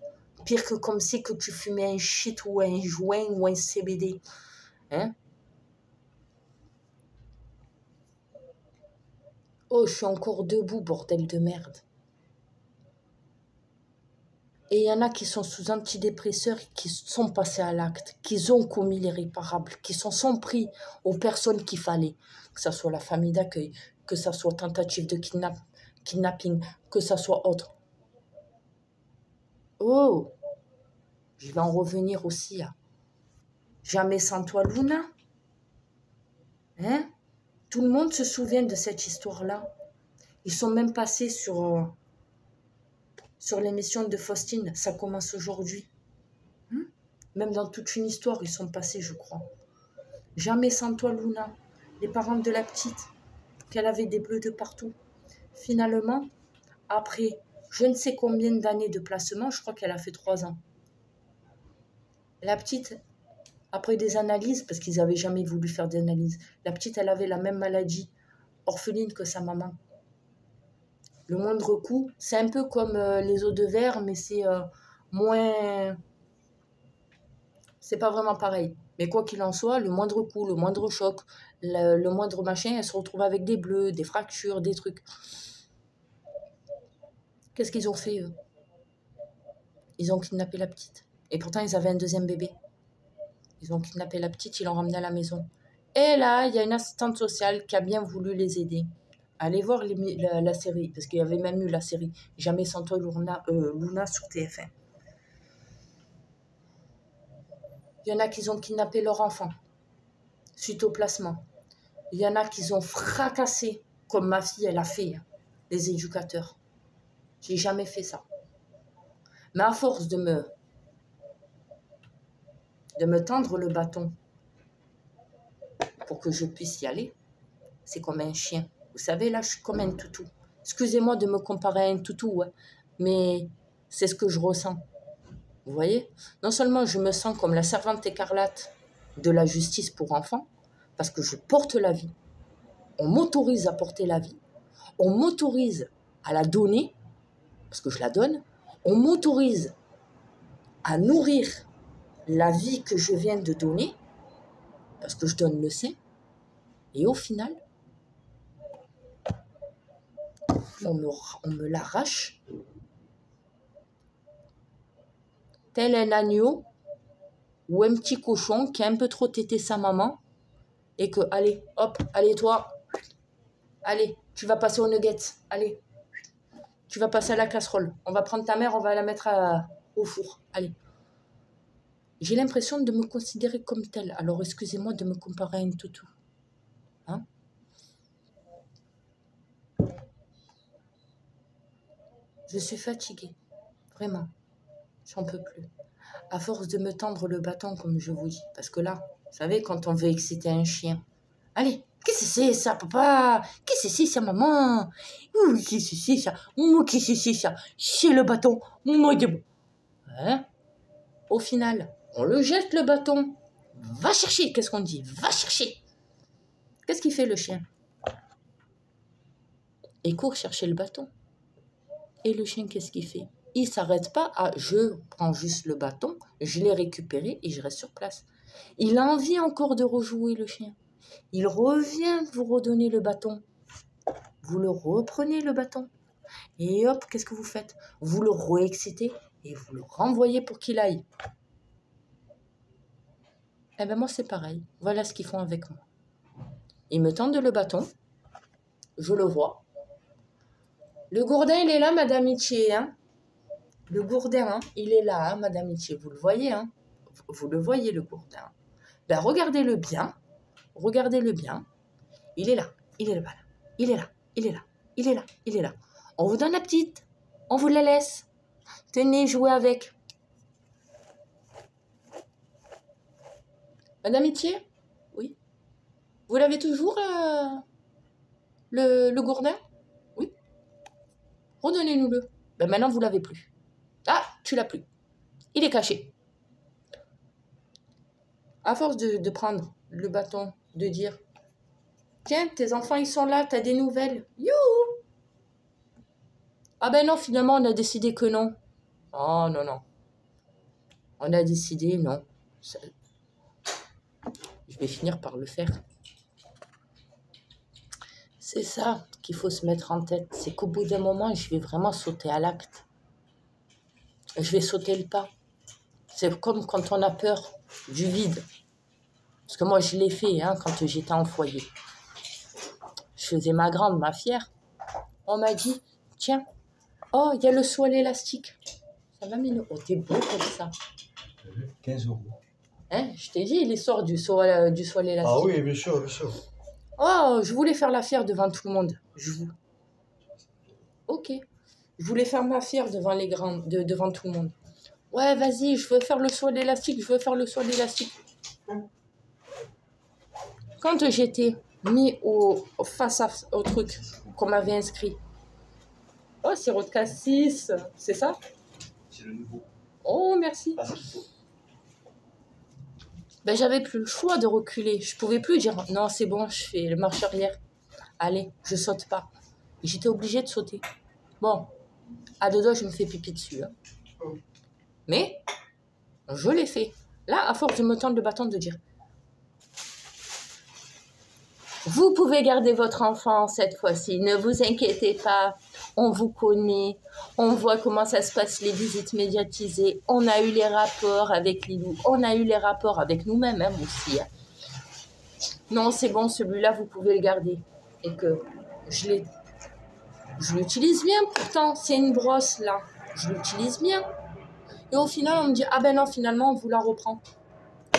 [SPEAKER 1] Pire que comme si que tu fumais un shit ou un joint ou un CBD. Hein? Oh, je suis encore debout, bordel de merde. Et il y en a qui sont sous antidépresseurs, qui sont passés à l'acte, qui ont commis l'irréparable, qui sont pris aux personnes qu'il fallait. Que ce soit la famille d'accueil, que ce soit tentative de kidnapping, que ce soit autre. Oh, je vais en revenir aussi à Jamais sans toi, Luna. Hein? Tout le monde se souvient de cette histoire-là. Ils sont même passés sur l'émission de Faustine. Ça commence aujourd'hui. Même dans toute une histoire, ils sont passés, je crois. Jamais sans toi, Luna. Les parents de la petite, qu'elle avait des bleus de partout. Finalement, après je ne sais combien d'années de placement, je crois qu'elle a fait 3 ans. La petite, après des analyses, parce qu'ils n'avaient jamais voulu faire d'analyse, la petite, elle avait la même maladie, orpheline que sa maman. Le moindre coup, c'est un peu comme les os de verre, mais c'est moins... C'est pas vraiment pareil. Mais quoi qu'il en soit, le moindre coup, le moindre choc, le moindre machin, elle se retrouve avec des bleus, des fractures, des trucs. Qu'est-ce qu'ils ont fait, eux? Ils ont kidnappé la petite. Et pourtant, ils avaient un deuxième bébé. Ils ont kidnappé la petite, ils l'ont ramenée à la maison. Et là, il y a une assistante sociale qui a bien voulu les aider. Allez voir la série, parce qu'il y avait même eu la série Jamais sans toi, Luna sur TF1. Il y en a qui ont kidnappé leur enfant suite au placement. Il y en a qui ont fracassé, comme ma fille, elle a fait, les éducateurs. J'ai jamais fait ça. Mais à force de me tendre le bâton pour que je puisse y aller, c'est comme un chien. Vous savez, là, je suis comme un toutou. Excusez-moi de me comparer à un toutou, hein, mais c'est ce que je ressens. Vous voyez? Non seulement je me sens comme la servante écarlate de la justice pour enfants, parce que je porte la vie. On m'autorise à porter la vie. On m'autorise à la donner, parce que je la donne. On m'autorise à nourrir la vie que je viens de donner, parce que je donne le sein. Et au final, on me l'arrache. Tel un agneau ou un petit cochon qui a un peu trop tété sa maman et que, allez, hop, allez toi, allez, tu vas passer aux nuggets, allez, tu vas passer à la casserole. On va prendre ta mère, on va la mettre au four, allez. J'ai l'impression de me considérer comme telle, alors excusez-moi de me comparer à une toutou. Hein? Je suis fatiguée, vraiment, j'en peux plus. À force de me tendre le bâton, comme je vous dis. Parce que là, vous savez, quand on veut exciter un chien, allez, qu'est-ce que c'est ça, papa? Qu'est-ce que c'est ça, maman? Ouh, qu'est-ce que c'est ça? Qu'est-ce que c'est ça? C'est le bâton. Hein? Au final, on le jette le bâton. Va chercher, qu'est-ce qu'on dit? Va chercher. Qu'est-ce qu'il fait le chien? Il court chercher le bâton. Et le chien, qu'est-ce qu'il fait? Il ne s'arrête pas à « je prends juste le bâton, je l'ai récupéré et je reste sur place ». Il a envie encore de rejouer le chien. Il revient vous redonner le bâton. Vous le reprenez le bâton. Et hop, qu'est-ce que vous faites? Vous le re-excitez et vous le renvoyez pour qu'il aille. Eh bien moi c'est pareil. Voilà ce qu'ils font avec moi. Ils me tendent le bâton. Je le vois. Le gourdin, il est là, Madame Itché, hein? Le gourdin, hein, il est là, hein, Madame Itché. Vous le voyez, hein? Vous le voyez, le gourdin. Ben, regardez-le bien. Regardez-le bien. Il est là. Il est là. Il est là. Il est là. Il est là. Il est là. On vous donne la petite. On vous la laisse. Tenez, jouez avec. Madame Itché? Oui. Vous l'avez toujours, le gourdin? Oui. Redonnez-nous-le. Ben maintenant, vous l'avez plus. Ah, tu l'as plus. Il est caché. À force de prendre le bâton, de dire « Tiens, tes enfants, ils sont là, t'as des nouvelles. Youhou !» Ah ben non, finalement, on a décidé que non. Oh non, non. On a décidé, non. Je vais finir par le faire. C'est ça qu'il faut se mettre en tête. C'est qu'au bout d'un moment, je vais vraiment sauter à l'acte. Je vais sauter le pas. C'est comme quand on a peur du vide. Parce que moi, je l'ai fait hein, quand j'étais en foyer. Je faisais ma grande, ma fière. On m'a dit, tiens, oh, il y a le soie élastique. Ça va, Minou? Oh, t'es beau comme ça.
[SPEAKER 2] 15 €.
[SPEAKER 1] Hein, je t'ai dit l'histoire du soie élastique.
[SPEAKER 2] Ah oui, bien sûr, bien sûr.
[SPEAKER 1] Oh, je voulais faire la fière devant tout le monde. Ok. Je voulais faire ma fière devant les grands, devant tout le monde. Ouais, vas-y, je veux faire le soie élastique, je veux faire le soie élastique. Quand j'étais mis face au truc qu'on m'avait inscrit. Oh, sirop de cassis, c'est ça?
[SPEAKER 2] C'est le nouveau.
[SPEAKER 1] Oh, merci.
[SPEAKER 2] Ah, c'est le nouveau.
[SPEAKER 1] Ben, j'avais plus le choix de reculer. Je pouvais plus dire non, c'est bon, je fais le marche arrière. Allez, je saute pas. J'étais obligée de sauter. Bon, à deux doigts, je me fais pipi dessus. Hein. Mais je l'ai fait. Là, à force de me tendre le bâton, de dire vous pouvez garder votre enfant cette fois-ci, ne vous inquiétez pas, on vous connaît, on voit comment ça se passe les visites médiatisées, on a eu les rapports avec les loups, on a eu les rapports avec nous-mêmes hein, aussi. Hein. Non, c'est bon, celui-là, vous pouvez le garder. Et que je l'utilise bien, pourtant, c'est une brosse là, je l'utilise bien. Et au final, on me dit, ah ben non, finalement, on vous la reprend.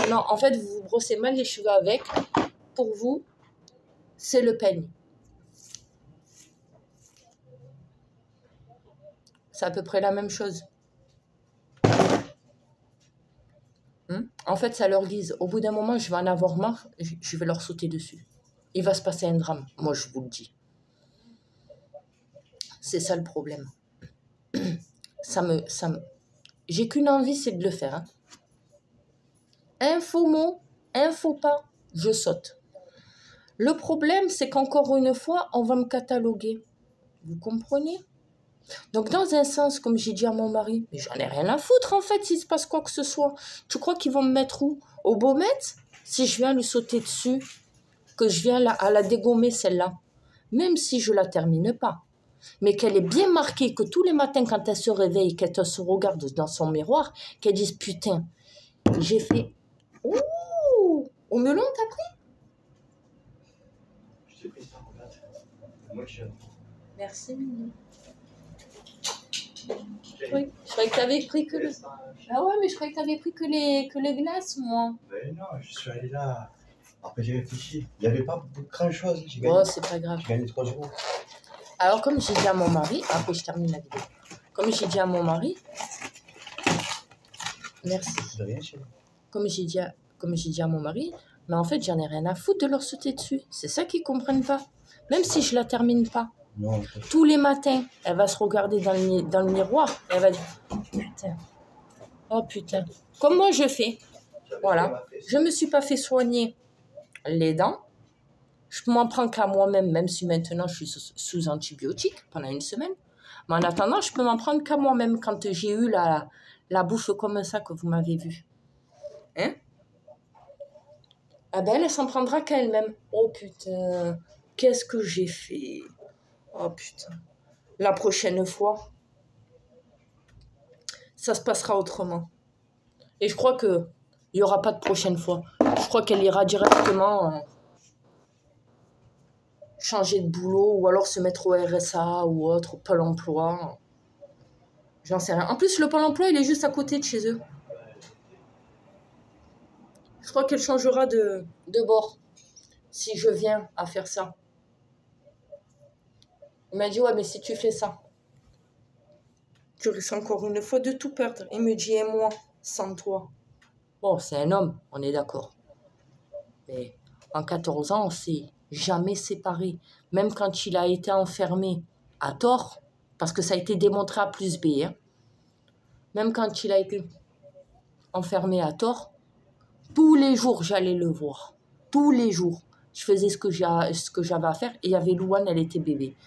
[SPEAKER 1] Non, en fait, vous vous brossez mal les cheveux avec, pour vous, c'est le peigne. C'est à peu près la même chose. En fait, ça leur guise. Au bout d'un moment, je vais en avoir marre, je vais leur sauter dessus. Il va se passer un drame, moi je vous le dis. C'est ça le problème. J'ai qu'une envie, c'est de le faire. Hein. Un faux mot, un faux pas, je saute. Le problème, c'est qu'encore une fois, on va me cataloguer. Vous comprenez? Donc, dans un sens, comme j'ai dit à mon mari, mais j'en ai rien à foutre, en fait, s'il se passe quoi que ce soit. Tu crois qu'ils vont me mettre où? Au Baumette? Si je viens lui sauter dessus, que je viens à la dégommer, celle-là. Même si je la termine pas. Mais qu'elle est bien marquée, que tous les matins, quand elle se réveille, qu'elle se regarde dans son miroir, qu'elle dise, putain, j'ai fait... Ouh! Au melon, t'as pris?
[SPEAKER 2] Je t'ai pris ça, regarde. Moi, je...
[SPEAKER 1] Merci, Mignon. Oui, je croyais que t'avais pris que le... Ah ouais, mais je croyais que t'avais pris que les glaces, moi.
[SPEAKER 2] Mais non, je suis allé là. Après, j'ai réfléchi. Il n'y avait pas grand-chose. J'ai gagné.
[SPEAKER 1] Oh, c'est pas grave.
[SPEAKER 2] J'ai gagné 3 euros.
[SPEAKER 1] Alors, comme j'ai dit à mon mari... Après, je termine la vidéo. Comme j'ai dit à mon mari... Merci.
[SPEAKER 2] De rien, chérie.
[SPEAKER 1] Comme j'ai dit à mon mari... Mais en fait, j'en ai rien à foutre de leur sauter dessus. C'est ça qu'ils comprennent pas. Même si je la termine pas.
[SPEAKER 2] Non.
[SPEAKER 1] Tous les matins, elle va se regarder dans le miroir. Elle va dire, putain. Oh putain. Comme moi, je fais. Voilà. Je me suis pas fait soigner les dents. Je m'en prends qu'à moi-même, même si maintenant je suis sous antibiotiques pendant une semaine. Mais en attendant, je peux m'en prendre qu'à moi-même quand j'ai eu la bouche comme ça que vous m'avez vu. Hein? Ah ben, elle s'en prendra qu'à elle-même. Oh putain, qu'est-ce que j'ai fait? Oh putain. La prochaine fois, ça se passera autrement. Et je crois qu'il n'y aura pas de prochaine fois. Je crois qu'elle ira directement changer de boulot ou alors se mettre au RSA ou autre, au Pôle emploi. J'en sais rien. En plus, le Pôle emploi, il est juste à côté de chez eux. Je crois qu'elle changera de bord si je viens à faire ça. Il m'a dit, ouais, mais si tu fais ça, tu risques encore une fois de tout perdre. Il me dit, et moi, sans toi. Bon, c'est un homme, on est d'accord. Mais en 14 ans, on s'est jamais séparés. Même quand il a été enfermé à tort, parce que ça a été démontré à plus B. Hein. Même quand il a été enfermé à tort, tous les jours, j'allais le voir. Tous les jours. Je faisais ce que j'avais à faire. Et il y avait Louane, elle était bébé.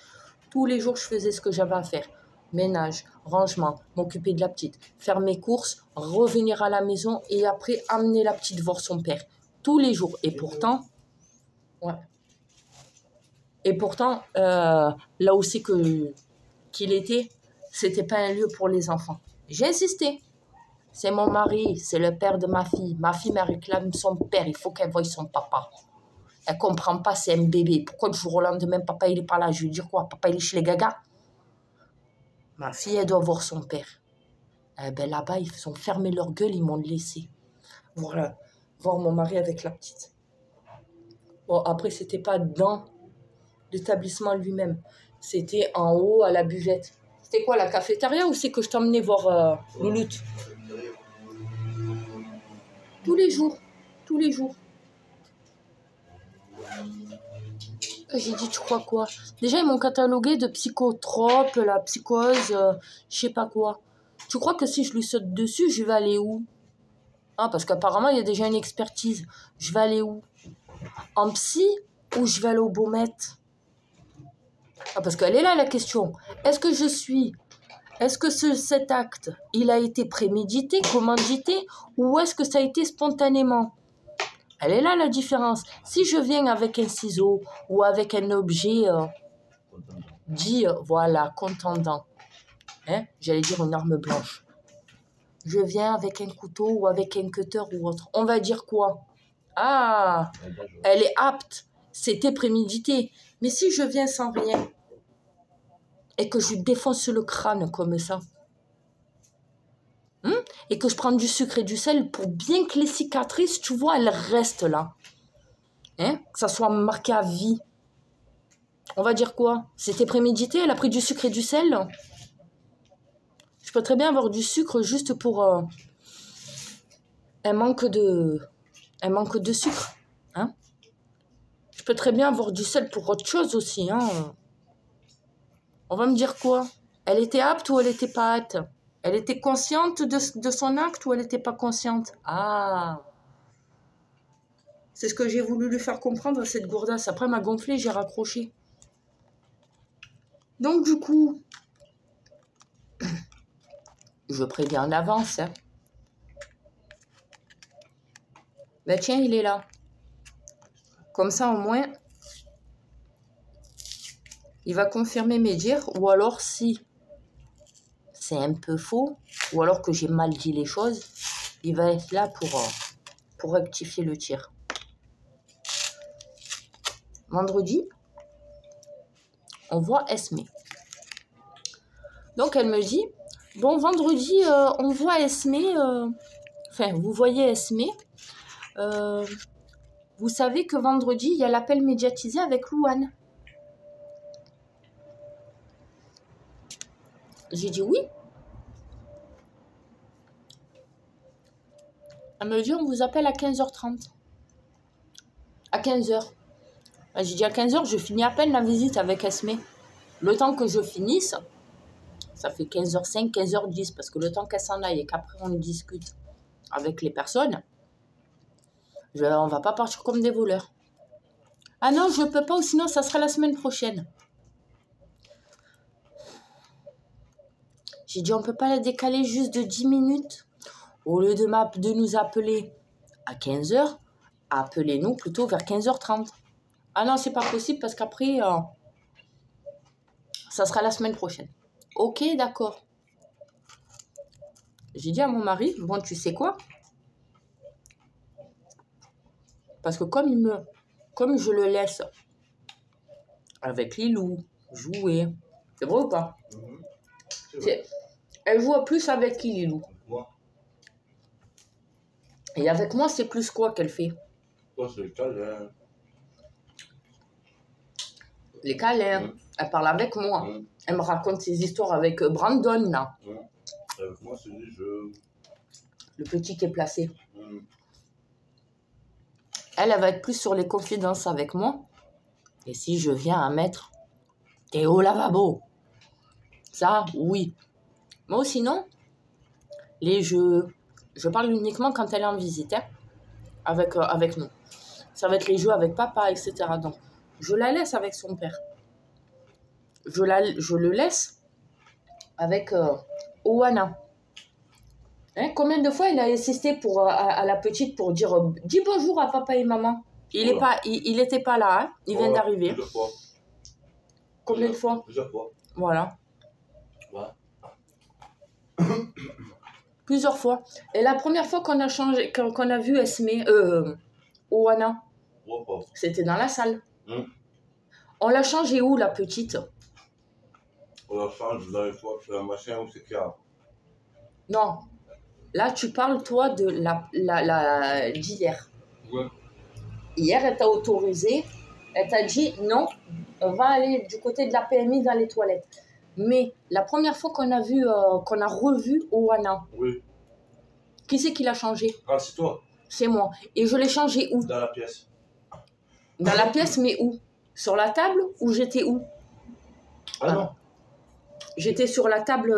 [SPEAKER 1] Tous les jours, je faisais ce que j'avais à faire. Ménage, rangement, m'occuper de la petite, faire mes courses, revenir à la maison et après amener la petite voir son père. Tous les jours. Et pourtant, ouais. Et pourtant, là où c'est qu'il était, c'était pas un lieu pour les enfants. J'ai insisté. C'est mon mari, c'est le père de ma fille. Ma fille me réclame son père, il faut qu'elle voie son papa. Elle comprend pas, c'est un bébé. Pourquoi du jour au lendemain, papa il est pas là? Je lui dis quoi? Papa il est chez les gagas? Ma fille, elle doit voir son père. Eh ben là-bas, ils ont fermé leur gueule, ils m'ont laissé. Voilà, voir mon mari avec la petite. Bon, après, c'était pas dans l'établissement lui-même. C'était en haut, à la buvette. C'était quoi, la cafétéria ou c'est que je t'emmenais voir Louloute? Tous les jours. Tous les jours. J'ai dit, tu crois quoi? Déjà, ils m'ont catalogué de psychotrope, la psychose, je sais pas quoi. Tu crois que si je lui saute dessus, je vais aller où? Ah, parce qu'apparemment, il y a déjà une expertise. Je vais aller où? En psy ou je vais aller au Baumette? Ah, parce qu'elle est là, la question. Est-ce que cet acte, il a été prémédité, commandité, ou est-ce que ça a été spontanément? Elle est là, la différence. Si je viens avec un ciseau ou avec un objet dit, voilà, contendant, hein, j'allais dire une arme blanche. Je viens avec un couteau ou avec un cutter ou autre. On va dire quoi? Ah, elle est apte. C'était prémédité. Mais si je viens sans rien et que je lui défonce le crâne comme ça, et que je prends du sucre et du sel pour bien que les cicatrices, tu vois, elles restent là. Hein, que ça soit marqué à vie. On va dire quoi? C'était prémédité, elle a pris du sucre et du sel. Je peux très bien avoir du sucre juste pour un manque de sucre. Hein? Je peux très bien avoir du sel pour autre chose aussi. Hein? On va me dire quoi? Elle était apte ou elle n'était pas apte? Elle était consciente de son acte ou elle n'était pas consciente? Ah! C'est ce que j'ai voulu lui faire comprendre à cette gourdasse. Après, elle m'a gonflé, j'ai raccroché. Donc, du coup, je préviens en avance. Hein. Ben tiens, il est là. Comme ça, au moins, il va confirmer mes dires. Ou alors, si c'est un peu faux, ou alors que j'ai mal dit les choses, il va être là pour rectifier le tir. Vendredi, on voit Esmé. Donc, elle me dit, bon, vendredi, on voit Esmé, enfin, vous voyez Esmé, vous savez que vendredi, il y a l'appel médiatisé avec Louane. J'ai dit oui. Elle me dit, on vous appelle à 15h30. À 15h. J'ai dit à 15h, je finis à peine la visite avec Esmé. Le temps que je finisse, ça fait 15h05, 15h10, parce que le temps qu'elle s'en aille et qu'après on discute avec les personnes, on va pas partir comme des voleurs. Ah non, je peux pas, ou sinon ça sera la semaine prochaine. J'ai dit, on peut pas la décaler juste de 10 minutes? Au lieu de nous appeler à 15h, appelez-nous plutôt vers 15h30. Ah non, c'est pas possible parce qu'après, ça sera la semaine prochaine. Ok, d'accord. J'ai dit à mon mari, bon, tu sais quoi? Parce que comme je le laisse avec Lilou jouer, c'est vrai ou pas? Elle joue plus avec qui, Lilou?
[SPEAKER 2] Moi.
[SPEAKER 1] Et avec moi, c'est plus quoi qu'elle fait?
[SPEAKER 2] Toi, c'est le câlin.
[SPEAKER 1] Les câlins. Elle parle avec moi. Elle me raconte ses histoires avec Brandon, là.
[SPEAKER 2] Avec moi, c'est des jeux.
[SPEAKER 1] Le petit qui est placé. Elle va être plus sur les confidences avec moi. Et si je viens à mettre t'es au lavabo, ça, oui. Moi, sinon, les jeux, je parle uniquement quand elle est en visite, hein, avec nous. Ça va être les jeux avec papa, etc. Donc, je la laisse avec son père. Je le laisse avec Oana. Hein, combien de fois il a insisté à la petite pour dire dis bonjour à papa et maman. Il était pas là, hein, il vient d'arriver.
[SPEAKER 2] Plusieurs fois.
[SPEAKER 1] Combien de fois?
[SPEAKER 2] Plusieurs fois.
[SPEAKER 1] Voilà.
[SPEAKER 2] Ouais.
[SPEAKER 1] Plusieurs fois. Et la première fois qu'on a vu Esmé, Oana, c'était dans la salle. On l'a changé où, la petite?
[SPEAKER 2] On la change dans les fois, c'est un machin où c'est clair.
[SPEAKER 1] Non. Là, tu parles, toi, de d'hier.
[SPEAKER 2] Ouais.
[SPEAKER 1] Hier, elle t'a autorisé. Elle t'a dit, non, on va aller du côté de la PMI dans les toilettes. Mais la première fois qu'on a revu Oana,
[SPEAKER 2] oui.
[SPEAKER 1] Qui c'est qui l'a changé?
[SPEAKER 2] Ah, c'est toi.
[SPEAKER 1] C'est moi. Et je l'ai changé où?
[SPEAKER 2] Dans la pièce.
[SPEAKER 1] Dans la pièce, mais où? Sur la table ou j'étais où?
[SPEAKER 2] Ah non.
[SPEAKER 1] J'étais sur la table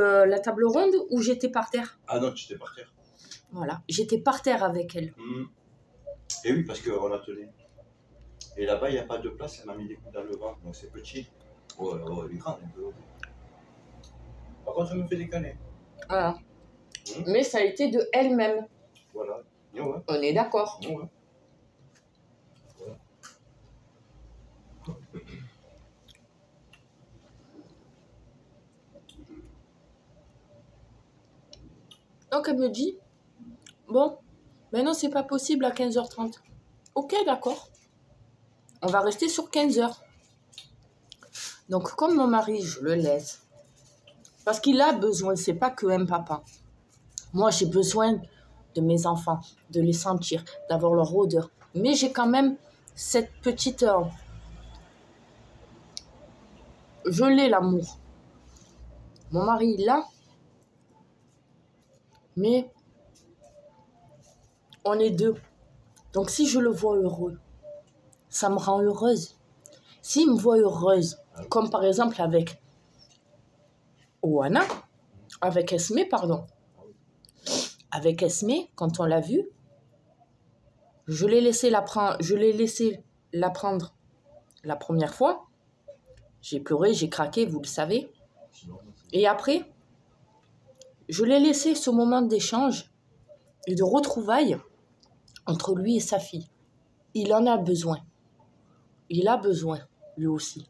[SPEAKER 1] ronde ou j'étais par terre?
[SPEAKER 2] Ah non, tu étais par terre.
[SPEAKER 1] Voilà. J'étais par terre avec elle.
[SPEAKER 2] Et oui, parce qu'on a tenu. Et là-bas, il n'y a pas de place, elle m'a mis des coups dans le ventre, donc c'est petit. Oh, elle est grande un peu. Par contre, ça me fait déconner.
[SPEAKER 1] Voilà. Mais ça a été de elle-même.
[SPEAKER 2] Voilà. Ouais.
[SPEAKER 1] On est d'accord.
[SPEAKER 2] Ouais.
[SPEAKER 1] Donc elle me dit, bon, maintenant c'est pas possible à 15h30. Ok, d'accord. On va rester sur 15h. Donc comme mon mari, je le laisse. Parce qu'il a besoin, c'est pas que un papa. Moi, j'ai besoin de mes enfants, de les sentir, d'avoir leur odeur. Mais j'ai quand même cette petite... je l'ai, l'amour. Mon mari, il l'a. Mais on est deux. Donc si je le vois heureux, ça me rend heureuse. S'il me voit heureuse, comme par exemple avec Oana, avec Esmé, pardon. Avec Esmé, quand on l'a vue, je l'ai laissé la prendre la première fois. J'ai pleuré, j'ai craqué, vous le savez. Et après, je l'ai laissé ce moment d'échange et de retrouvailles entre lui et sa fille. Il en a besoin. Il a besoin, lui aussi.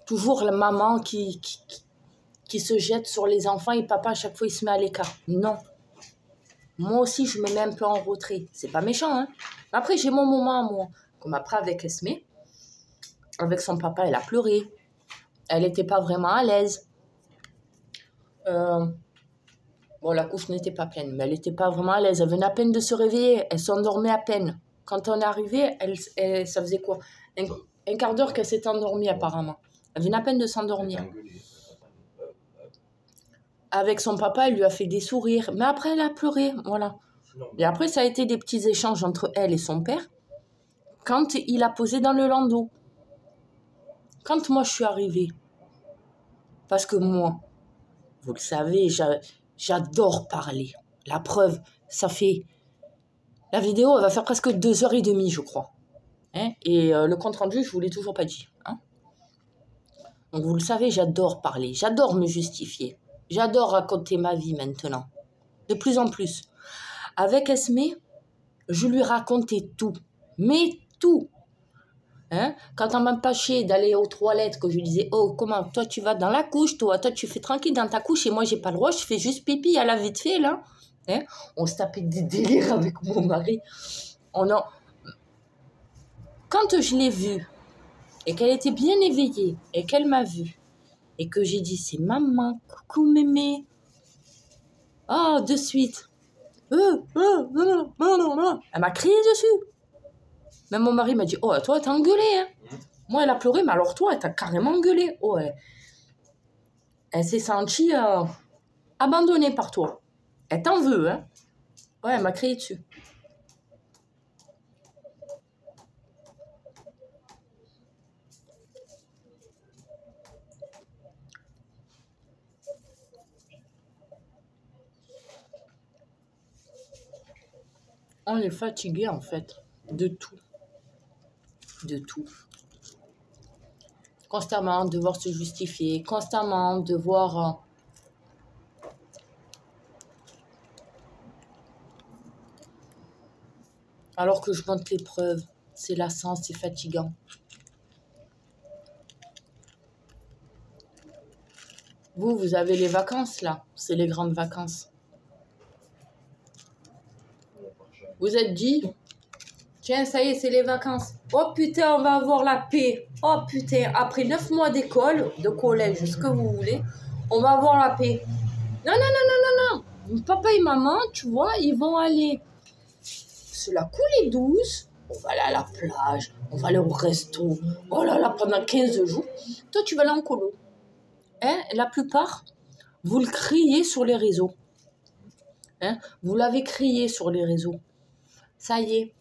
[SPEAKER 1] Toujours la maman qui se jette sur les enfants et papa, à chaque fois, il se met à l'écart. Non. Moi aussi, je me mets un peu en retrait. C'est pas méchant, hein. Après, j'ai mon moment à moi. Comme après avec Esmé, avec son papa, elle a pleuré. Elle n'était pas vraiment à l'aise. Bon, la couche n'était pas pleine, mais elle n'était pas vraiment à l'aise. Elle venait à peine de se réveiller. Elle s'endormait à peine. Quand on est arrivé, ça faisait quoi? Un quart d'heure qu'elle s'est endormie, apparemment. Elle venait à peine de s'endormir. Avec son papa, elle lui a fait des sourires. Mais après, elle a pleuré, voilà. Et après, ça a été des petits échanges entre elle et son père. Quand il a posé dans le landau. Quand moi, je suis arrivée. Parce que moi, vous le savez, j'adore parler. La preuve, ça fait... La vidéo, elle va faire presque 2h30, je crois. Hein? Et le compte-rendu, je ne vous l'ai toujours pas dit. Hein? Donc, vous le savez, j'adore parler. J'adore me justifier. J'adore raconter ma vie maintenant. De plus en plus. Avec Esmé, je lui racontais tout. Mais tout. Hein? Quand on m'empêchait d'aller aux toilettes, que je lui disais, oh, comment, toi tu vas dans la couche, toi tu fais tranquille dans ta couche et moi j'ai pas le droit, je fais juste pipi à la vite fait là. Hein? On se tapait des délires avec mon mari. Quand je l'ai vue et qu'elle était bien éveillée et qu'elle m'a vue et que j'ai dit, c'est maman, coucou mémé. Oh, de suite. Elle m'a crié dessus. Même mon mari m'a dit, oh, toi t'as engueulé, hein. Moi, elle a pleuré, mais alors toi, elle t'a carrément engueulé. Oh, elle s'est sentie abandonnée par toi. Elle t'en veut, hein. Ouais, elle m'a crié dessus. On est fatigué, en fait, de tout. De tout. Constamment devoir se justifier, constamment devoir... Alors que je montre les preuves, c'est lassant, c'est fatigant. Vous avez les vacances, là. C'est les grandes vacances. Vous êtes dit, tiens, ça y est, c'est les vacances. Oh putain, on va avoir la paix. Oh putain, après 9 mois d'école, de collège, ce que vous voulez, on va avoir la paix. Non, non, non, non, non, non. Papa et maman, tu vois, ils vont aller se la couler douce. On va aller à la plage, on va aller au resto. Oh là là, pendant 15 jours. Toi, tu vas aller en colo. Hein? La plupart, vous le criez sur les réseaux. Hein? Vous l'avez crié sur les réseaux. Ça y est,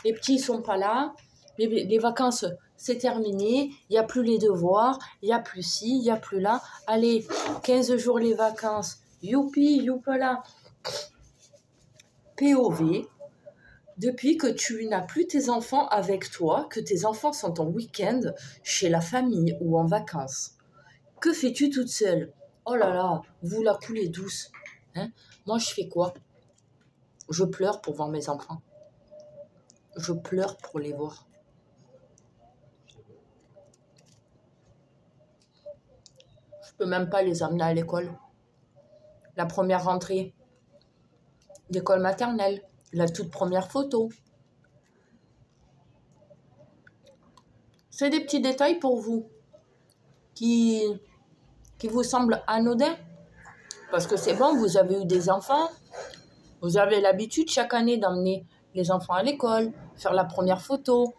[SPEAKER 1] les petits ne sont pas là. Les vacances, c'est terminé. Il n'y a plus les devoirs. Il n'y a plus ci, il n'y a plus là. Allez, 15 jours les vacances. Youpi, youpala. POV, depuis que tu n'as plus tes enfants avec toi, que tes enfants sont en week-end, chez la famille ou en vacances. Que fais-tu toute seule? Oh là là, vous la coulez douce. Hein? Moi, je fais quoi? Je pleure pour voir mes enfants. Je pleure pour les voir. Je peux même pas les amener à l'école. La première rentrée d'école maternelle, la toute première photo. C'est des petits détails pour vous qui vous semblent anodins. Parce que c'est bon, vous avez eu des enfants, vous avez l'habitude chaque année d'emmener les enfants à l'école, faire la première photo,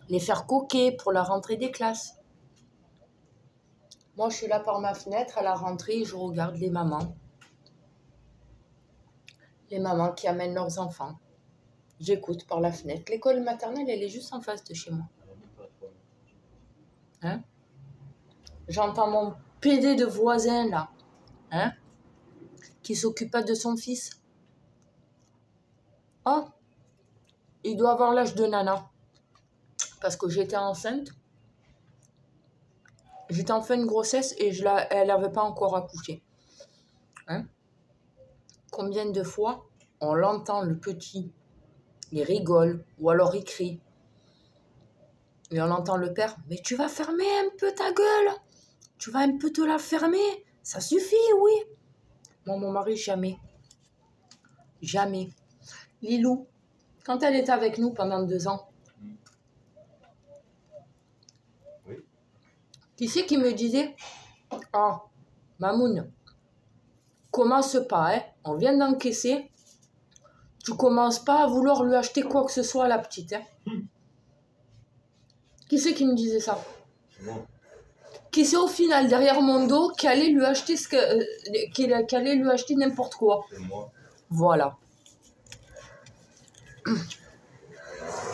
[SPEAKER 1] les faire coquer pour la rentrée des classes. Moi, je suis là par ma fenêtre à la rentrée et je regarde les mamans. Les mamans qui amènent leurs enfants. J'écoute par la fenêtre. L'école maternelle, elle est juste en face de chez moi. Hein? J'entends mon PD de voisin, là. Hein? Qui s'occupe pas de son fils. Oh, il doit avoir l'âge de Nana. Parce que j'étais enceinte. J'étais en fin de grossesse et elle n'avait pas encore accouché. Hein? Combien de fois on l'entend, le petit, il rigole ou alors il crie. Et on entend le père, mais tu vas fermer un peu ta gueule. Tu vas un peu te la fermer. Ça suffit, oui. Moi, mon mari, jamais. Jamais. Lilou, quand elle était avec nous pendant 2 ans,
[SPEAKER 2] Oui.
[SPEAKER 1] qui c'est qui me disait, ah, Mamoun, commence pas, hein, on vient d'encaisser, tu commences pas à vouloir lui acheter quoi que ce soit à la petite. Hein. Qui c'est qui me disait ça?
[SPEAKER 2] Non.
[SPEAKER 1] Qui c'est au final derrière mon dos qui allait lui acheter qui allait lui acheter n'importe quoi?
[SPEAKER 2] C'est moi.
[SPEAKER 1] Voilà.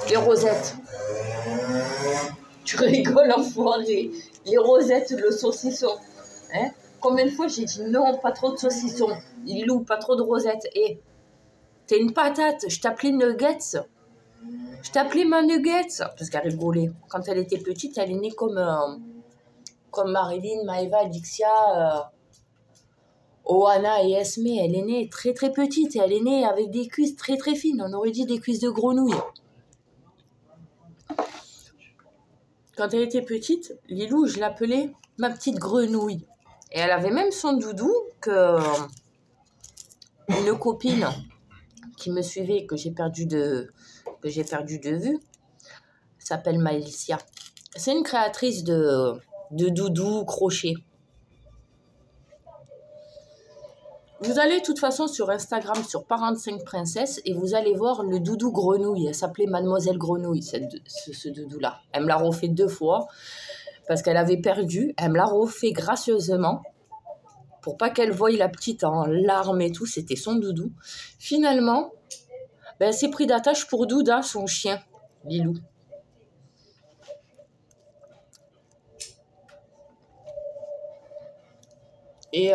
[SPEAKER 1] Les rosettes. Tu rigoles, enfoiré. Les rosettes, le saucisson. Hein? Combien de fois j'ai dit non, pas trop de saucisson. Lilou, pas trop de rosettes. Et t'es une patate. Je t'appelais Nuggets. Je t'appelais ma Nuggets. Parce qu'elle rigolait. Quand elle était petite, elle est née comme Marilyn, Maëva, Dixia, Oana et Esme. Elle est née très très petite. Et elle est née avec des cuisses très très fines. On aurait dit des cuisses de grenouille. Quand elle était petite, Lilou, je l'appelais ma petite grenouille. Et elle avait même son doudou que une copine qui me suivait, que j'ai perdu de vue, s'appelle Maëlicia. C'est une créatrice de doudou crochet. Vous allez de toute façon sur Instagram, sur Parent 5 Princesses, et vous allez voir le doudou grenouille. Elle s'appelait Mademoiselle Grenouille, ce doudou-là. Elle me l'a refait 2 fois, parce qu'elle avait perdu. Elle me l'a refait gracieusement, pour pas qu'elle voie la petite en larmes et tout. C'était son doudou. Finalement, elle s'est pris d'attache pour Douda, son chien, Lilou. Et...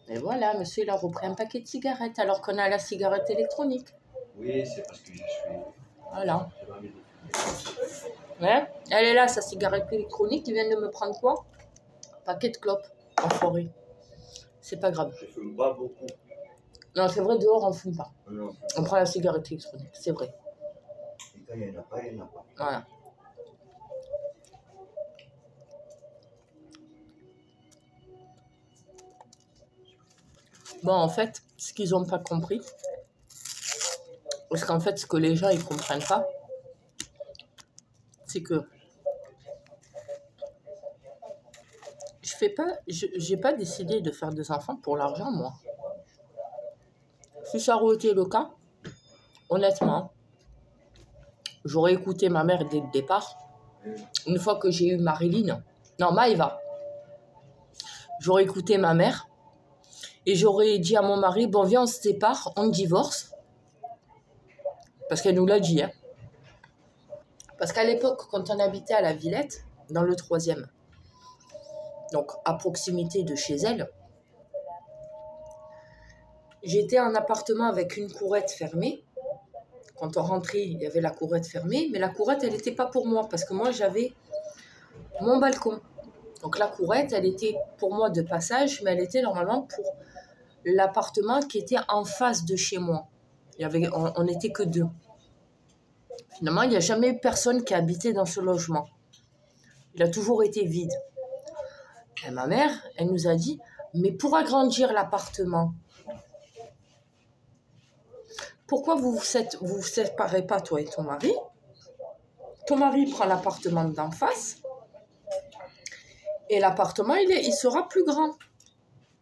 [SPEAKER 1] Et voilà, monsieur, il a repris un paquet de cigarettes alors qu'on a la cigarette électronique.
[SPEAKER 2] Oui, c'est parce que je suis...
[SPEAKER 1] Voilà. Ouais, elle est là, sa cigarette électronique. Il vient de me prendre quoi? Un paquet de clopes en forêt. C'est pas grave.
[SPEAKER 2] Je fume pas beaucoup.
[SPEAKER 1] Non, c'est vrai, dehors, on fume pas.
[SPEAKER 2] Non.
[SPEAKER 1] On prend la cigarette électronique, c'est vrai.
[SPEAKER 2] Et quand il n'y en a pas, il n'y en a pas.
[SPEAKER 1] Voilà. Bon, en fait, ce qu'ils n'ont pas compris, parce qu'en fait, ce que les gens, ils comprennent pas, c'est que j'ai pas décidé de faire des enfants pour l'argent, moi. Si ça aurait été le cas, honnêtement, j'aurais écouté ma mère dès le départ. Une fois que j'ai eu Marilyn, non, Maëva, j'aurais écouté ma mère et j'aurais dit à mon mari, bon, viens, on se sépare, on divorce. Parce qu'elle nous l'a dit, hein. Parce qu'à l'époque, quand on habitait à la Villette, dans le 3e, donc à proximité de chez elle. J'étais en appartement avec une courette fermée. Quand on rentrait, il y avait la courette fermée, mais la courette, elle n'était pas pour moi, parce que moi, j'avais mon balcon. Donc la courette, elle était pour moi de passage, mais elle était normalement pour l'appartement qui était en face de chez moi. On n'était que 2. Finalement, il n'y a jamais personne qui a habité dans ce logement. Il a toujours été vide. Et ma mère, elle nous a dit, mais pour agrandir l'appartement, pourquoi vous vous séparez pas, toi et ton mari? Ton mari prend l'appartement d'en face et l'appartement, il sera plus grand.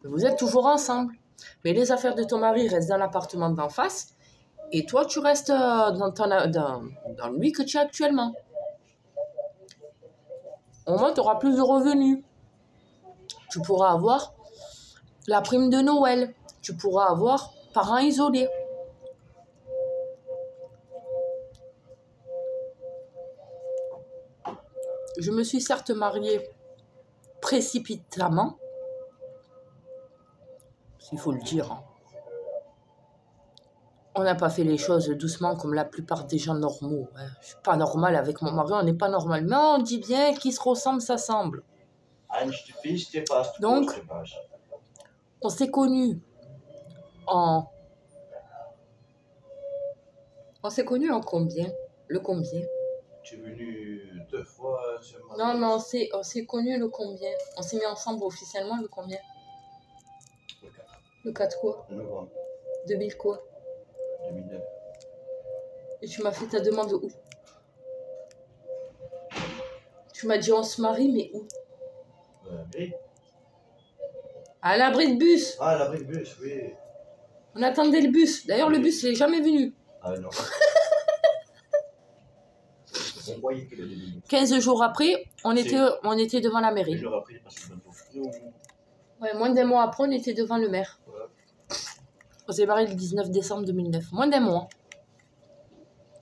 [SPEAKER 1] Vous êtes toujours ensemble. Mais les affaires de ton mari restent dans l'appartement d'en face et toi, tu restes dans lui que tu as actuellement. Au moins, tu auras plus de revenus. Tu pourras avoir la prime de Noël. Tu pourras avoir parents isolés. Je me suis certes mariée précipitamment, s'il faut le dire. On n'a pas fait les choses doucement comme la plupart des gens normaux. Je ne suis pas normale avec mon mari, on n'est pas normal. Mais on dit bien qui se ressemble, s'assemble. Donc, on s'est connus en... On s'est connus en combien? Le combien?
[SPEAKER 2] Tu es venu 2 fois ce
[SPEAKER 1] matin. Non, on s'est connus le combien? On s'est mis ensemble officiellement le combien?
[SPEAKER 2] Le 4.
[SPEAKER 1] Le 4 quoi?
[SPEAKER 2] Novembre.
[SPEAKER 1] 2000 quoi?
[SPEAKER 2] 2009.
[SPEAKER 1] Et tu m'as fait ta demande où? Tu m'as dit on se marie, mais où?
[SPEAKER 2] Oui.
[SPEAKER 1] À l'abri de bus.
[SPEAKER 2] Ah, à l'abri de bus, oui.
[SPEAKER 1] On attendait le bus. D'ailleurs, le bus, il n'est jamais venu.
[SPEAKER 2] Ah non. On voyait qu'il allait venir.
[SPEAKER 1] 15 jours après, on était devant la mairie.
[SPEAKER 2] 15 jours après, parce que
[SPEAKER 1] ouais, moins d'un mois après, on était devant le maire.
[SPEAKER 2] Voilà.
[SPEAKER 1] On s'est barré le 19 décembre 2009. Moins d'un mois.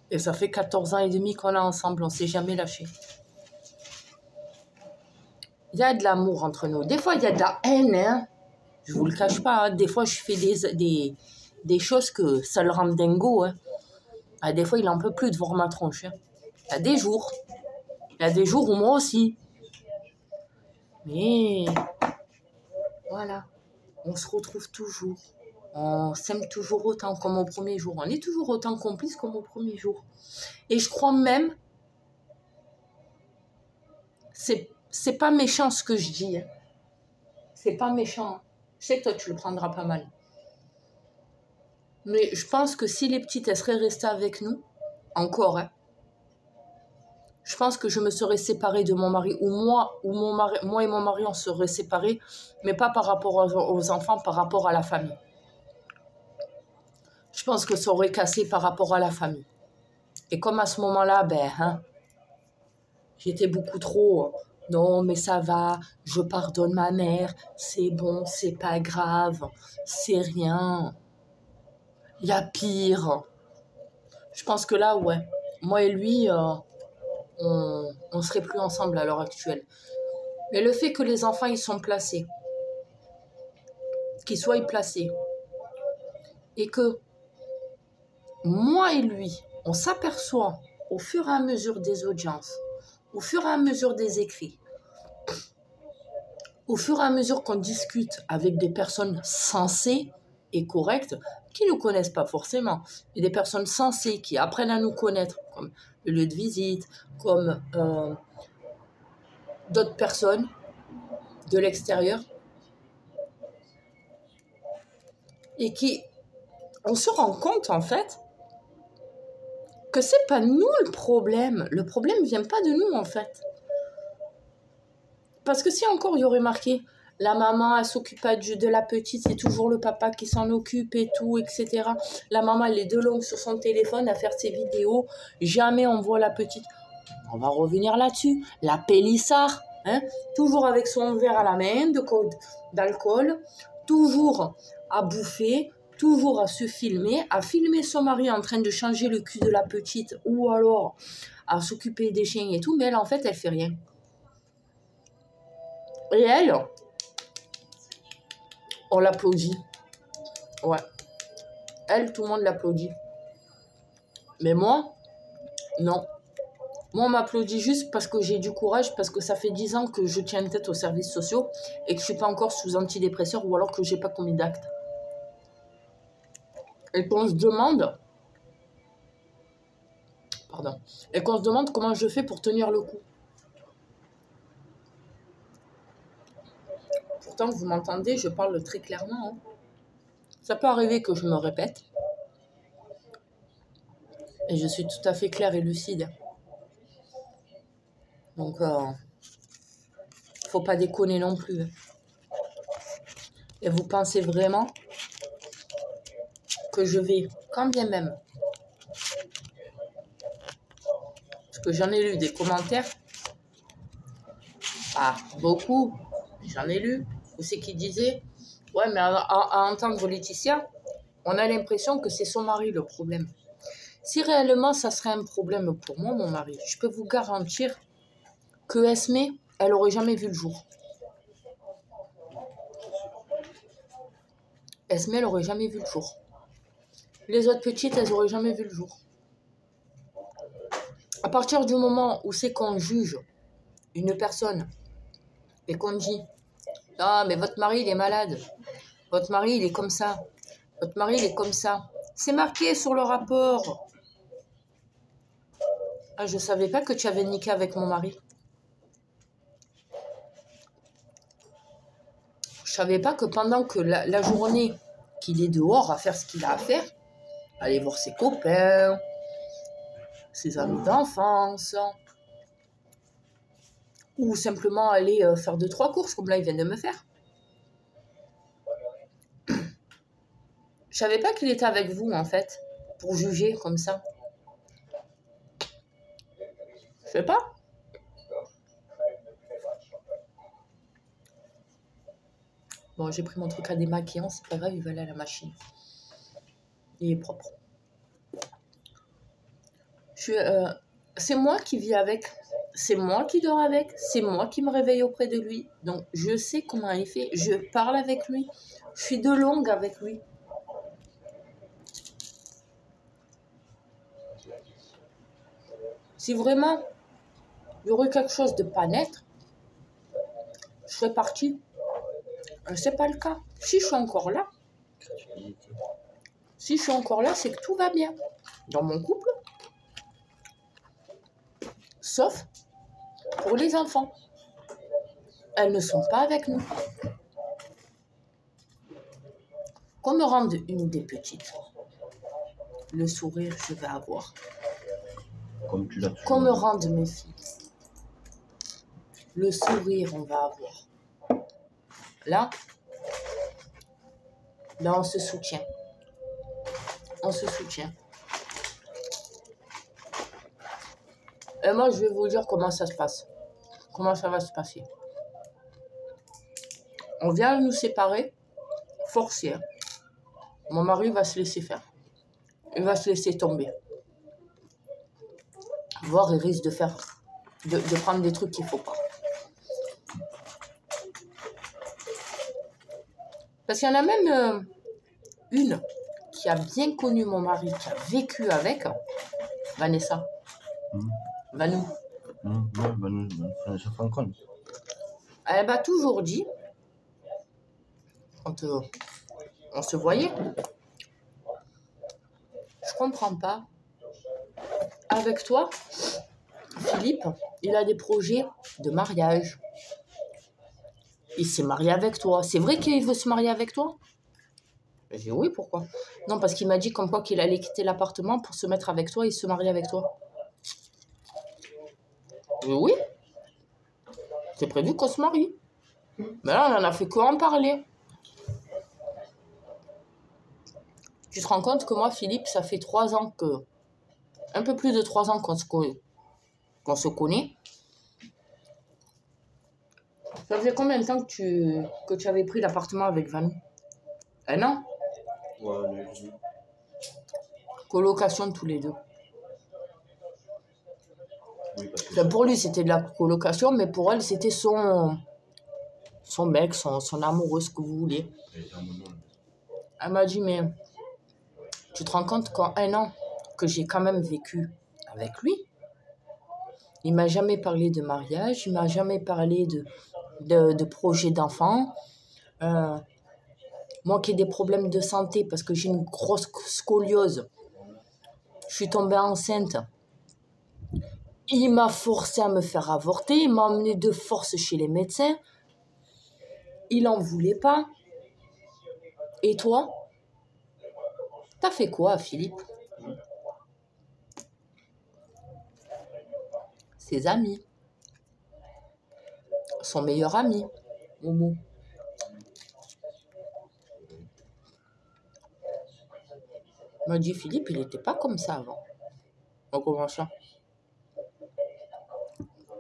[SPEAKER 1] Et ça fait 14 ans et demi qu'on est ensemble. On ne s'est jamais lâché. Il y a de l'amour entre nous. Des fois, il y a de la haine. Hein. Je ne vous le cache pas. Hein. Des fois, je fais des choses que ça le rend dingo. Hein. Ah, des fois, il n'en peut plus de voir ma tronche. Hein. Il y a des jours. Il y a des jours où moi aussi. Mais voilà. On se retrouve toujours. On s'aime toujours autant comme au premier jour. On est toujours autant complices comme au premier jour. Et je crois même... C'est pas méchant ce que je dis. Hein. C'est pas méchant. Je sais que toi, tu le prendras pas mal. Mais je pense que si les petites, elles seraient restées avec nous, encore, hein, je pense que je me serais séparée de mon mari, ou moi et mon mari, on serait séparés, mais pas par rapport aux enfants, par rapport à la famille. Je pense que ça aurait cassé par rapport à la famille. Et comme à ce moment-là, j'étais beaucoup trop... Non, mais ça va, je pardonne ma mère, c'est bon, c'est pas grave, c'est rien. Il y a pire. Je pense que là, ouais, moi et lui, on serait plus ensemble à l'heure actuelle. Mais le fait que les enfants, ils sont placés, qu'ils soient placés, et que moi et lui, on s'aperçoit au fur et à mesure des audiences, au fur et à mesure des écrits, au fur et à mesure qu'on discute avec des personnes sensées et correctes, qui ne nous connaissent pas forcément, et des personnes sensées qui apprennent à nous connaître, comme le lieu de visite, comme d'autres personnes de l'extérieur, et qui, on se rend compte en fait, que c'est pas nous le problème vient pas de nous en fait. Parce que si encore il y aurait marqué la maman elle s'occupe pas de la petite, c'est toujours le papa qui s'en occupe et tout, etc. La maman elle est de longue sur son téléphone à faire ses vidéos, jamais on voit la petite. On va revenir là-dessus, la pélissard, hein, toujours avec son verre à la main d'alcool, toujours à bouffer, toujours à se filmer, à filmer son mari en train de changer le cul de la petite ou alors à s'occuper des chiens et tout, mais elle en fait elle fait rien. Et elle, on l'applaudit. Ouais. Elle, tout le monde l'applaudit. Mais moi, non. Moi, on m'applaudit juste parce que j'ai du courage, parce que ça fait 10 ans que je tiens tête aux services sociaux et que je suis pas encore sous antidépresseur ou alors que j'ai pas commis d'acte. Et qu'on se demande... Pardon. Et qu'on se demande comment je fais pour tenir le coup. Pourtant, vous m'entendez, je parle très clairement. Hein. Ça peut arriver que je me répète. Et je suis tout à fait claire et lucide. Donc, faut pas déconner non plus. Et vous pensez vraiment que je vais, quand bien même, parce que j'en ai lu des commentaires, pas beaucoup, j'en ai lu, où c'est qui disait, ouais, mais à entendre Laetitia, on a l'impression que c'est son mari le problème. Si réellement ça serait un problème pour moi, mon mari, je peux vous garantir que Esmé, elle aurait jamais vu le jour. Esmé, elle aurait jamais vu le jour. Les autres petites, elles auraient jamais vu le jour. À partir du moment où c'est qu'on juge une personne et qu'on dit « Ah, mais votre mari, il est malade. Votre mari, il est comme ça. Votre mari, il est comme ça. » C'est marqué sur le rapport. Ah, je savais pas que tu avais niqué avec mon mari. Je savais pas que pendant que la journée qu'il est dehors à faire ce qu'il a à faire, aller voir ses copains, ses amis d'enfance, ou simplement aller faire 2-3 courses, comme là, il vient de me faire. Je savais pas qu'il était avec vous, en fait, pour juger comme ça. Je sais pas. Bon, j'ai pris mon truc à démaquillant, c'est pas grave, il va aller à la machine. Il est propre. C'est moi qui vis avec, c'est moi qui dors avec, c'est moi qui me réveille auprès de lui. Donc, je sais comment il fait, je parle avec lui, je suis de longue avec lui. Si vraiment il y aurait quelque chose de pas net, je serais partie. C'est pas le cas. Si je suis encore là, c'est que tout va bien dans mon couple. Sauf pour les enfants. Elles ne sont pas avec nous. Qu'on me rende une des petites. Le sourire, je vais avoir.
[SPEAKER 2] Comme tu l'as toujours
[SPEAKER 1] Qu'on me
[SPEAKER 2] dit.
[SPEAKER 1] rende mes filles. Le sourire, on va avoir. Là, on se soutient. On se soutient. Et moi, je vais vous dire comment ça se passe. Comment ça va se passer. On vient nous séparer, forcé. Hein. Mon mari va se laisser faire. Il va se laisser tomber. Voire il risque de prendre des trucs qu'il ne faut pas. Parce qu'il y en a même une qui a bien connu mon mari, qui a vécu avec, Vanessa. Vanou.
[SPEAKER 2] Vanessa Francon.
[SPEAKER 1] Elle m'a toujours dit, quand on se voyait, je comprends pas. Avec toi, Philippe, il a des projets de mariage. Il s'est marié avec toi. C'est vrai qu'il veut se marier avec toi? J'ai dit oui, pourquoi? Non, parce qu'il m'a dit comme quoi qu'il allait quitter l'appartement pour se mettre avec toi et se marier avec toi. J'ai dit oui. C'est prévu qu'on se marie. Mais là, on en a fait qu'en parler. Tu te rends compte que moi, Philippe, ça fait 3 ans que... Un peu plus de 3 ans qu'on se connaît. Ça faisait combien de temps que tu avais pris l'appartement avec Van? 1 an?
[SPEAKER 2] Ouais,
[SPEAKER 1] Colocation tous les deux.
[SPEAKER 2] oui, parce que
[SPEAKER 1] Enfin, pour lui, c'était de la colocation, mais pour elle, c'était son son mec, son amoureux, ce que vous voulez.
[SPEAKER 2] Elle était en mono.
[SPEAKER 1] Elle m'a dit, mais tu te rends compte qu'en 1 an que j'ai quand même vécu avec lui, il m'a jamais parlé de mariage, il m'a jamais parlé de projet d'enfant. Moi qui ai des problèmes de santé parce que j'ai une grosse scoliose, je suis tombée enceinte. Il m'a forcé à me faire avorter, il m'a emmené de force chez les médecins. Il en voulait pas. Et toi, t'as fait quoi, Philippe? Ses amis. Son meilleur ami, Momo. Il m'a dit, Philippe, il n'était pas comme ça avant. Donc, comment ça?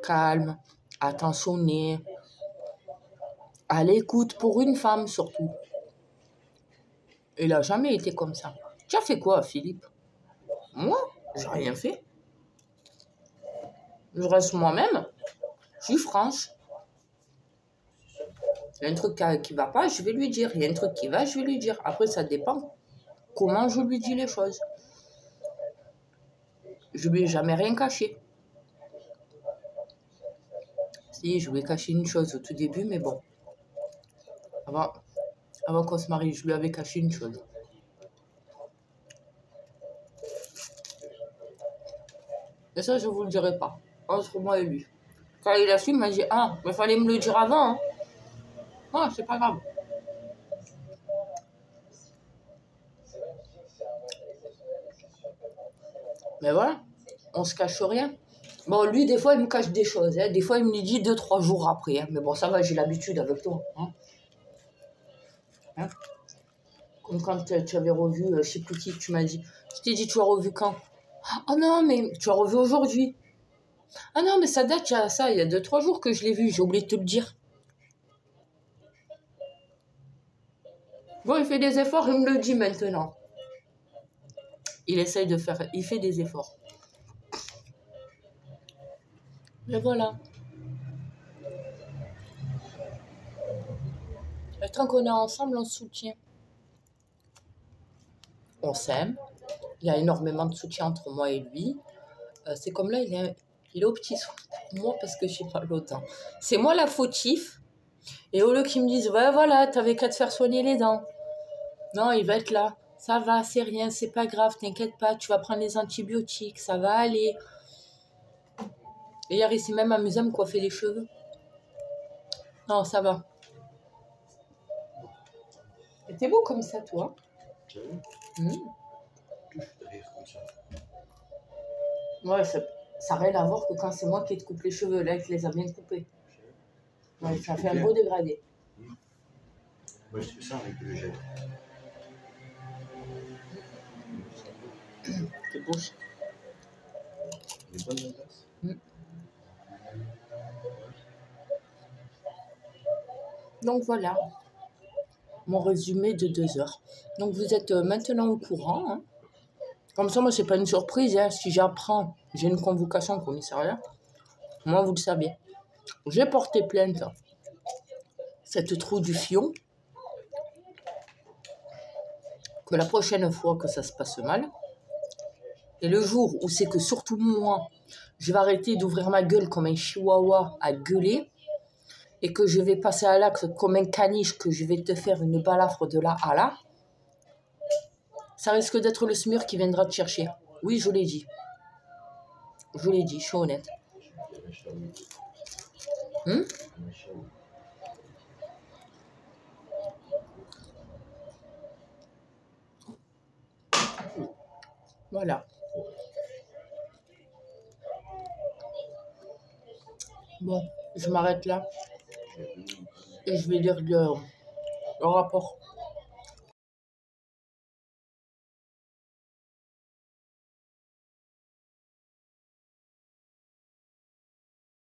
[SPEAKER 1] Calme, attentionné, à l'écoute pour une femme surtout. Il n'a jamais été comme ça. Tu as fait quoi, Philippe? Moi, j'ai rien fait. Je reste moi-même. Je suis franche. Il y a un truc qui va pas, je vais lui dire. Il y a un truc qui va, je vais lui dire. Après, ça dépend comment je lui dis les choses. Je lui ai jamais rien caché. Si, je lui ai caché une chose au tout début, mais bon. Avant qu'on se marie, je lui avais caché une chose. Et ça, je vous le dirai pas. Entre moi et lui. Quand il a su, il m'a dit, ah, mais fallait me le dire avant. Hein. Non, c'est pas grave. Mais voilà, on se cache rien. Bon, lui, des fois, il me cache des choses. Hein. Des fois, il me les dit 2-3 jours après. Hein. Mais bon, ça va, j'ai l'habitude avec toi. Hein. Hein? Comme quand tu avais revu, je sais plus qui, tu m'as dit. Je t'ai dit, tu as revu quand? Ah non, mais tu as revu aujourd'hui. Ah non, mais ça date, il y a 2-3 jours que je l'ai vu. J'ai oublié de te le dire. Bon, il fait des efforts, il me le dit maintenant. Il essaye de faire... Il fait des efforts. Mais voilà. Et tant qu'on est ensemble, on se soutient. On s'aime. Il y a énormément de soutien entre moi et lui. C'est comme là, il est au petit soin pour moi parce que j'ai pas l'autre. C'est moi la fautif. Et au lieu qu'ils me disent, ouais, voilà, t'avais qu'à te faire soigner les dents. Non, il va être là. Ça va, c'est rien, c'est pas grave, t'inquiète pas, tu vas prendre les antibiotiques, ça va aller. Et hier, il s'est même amusé à me coiffer les cheveux. Non, ça va. T'es beau comme ça, toi. Ouais, ça n'a rien à voir que quand c'est moi qui te coupe les cheveux. Là, il te les a bien coupés. Ouais, ça fait un beau dégradé.
[SPEAKER 2] Moi, je fais ça avec le gel.
[SPEAKER 1] C'est beau.
[SPEAKER 2] Les bonnes glaces.
[SPEAKER 1] Donc voilà, mon résumé de 2 heures. Donc vous êtes maintenant au courant. Hein. Comme ça, moi, c'est pas une surprise. Hein. Si j'apprends, j'ai une convocation au commissariat. Moi, vous le savez. J'ai porté plainte. Cette trou du fion. Que la prochaine fois que ça se passe mal. Et le jour où c'est que surtout moi, je vais arrêter d'ouvrir ma gueule comme un chihuahua à gueuler. Et que je vais passer à l'acte comme un caniche, que je vais te faire une balafre de là à là, ça risque d'être le SMUR qui viendra te chercher. Oui, je l'ai dit. Je l'ai dit, je suis honnête. Voilà. Bon, je m'arrête là. Et je vais lire le rapport.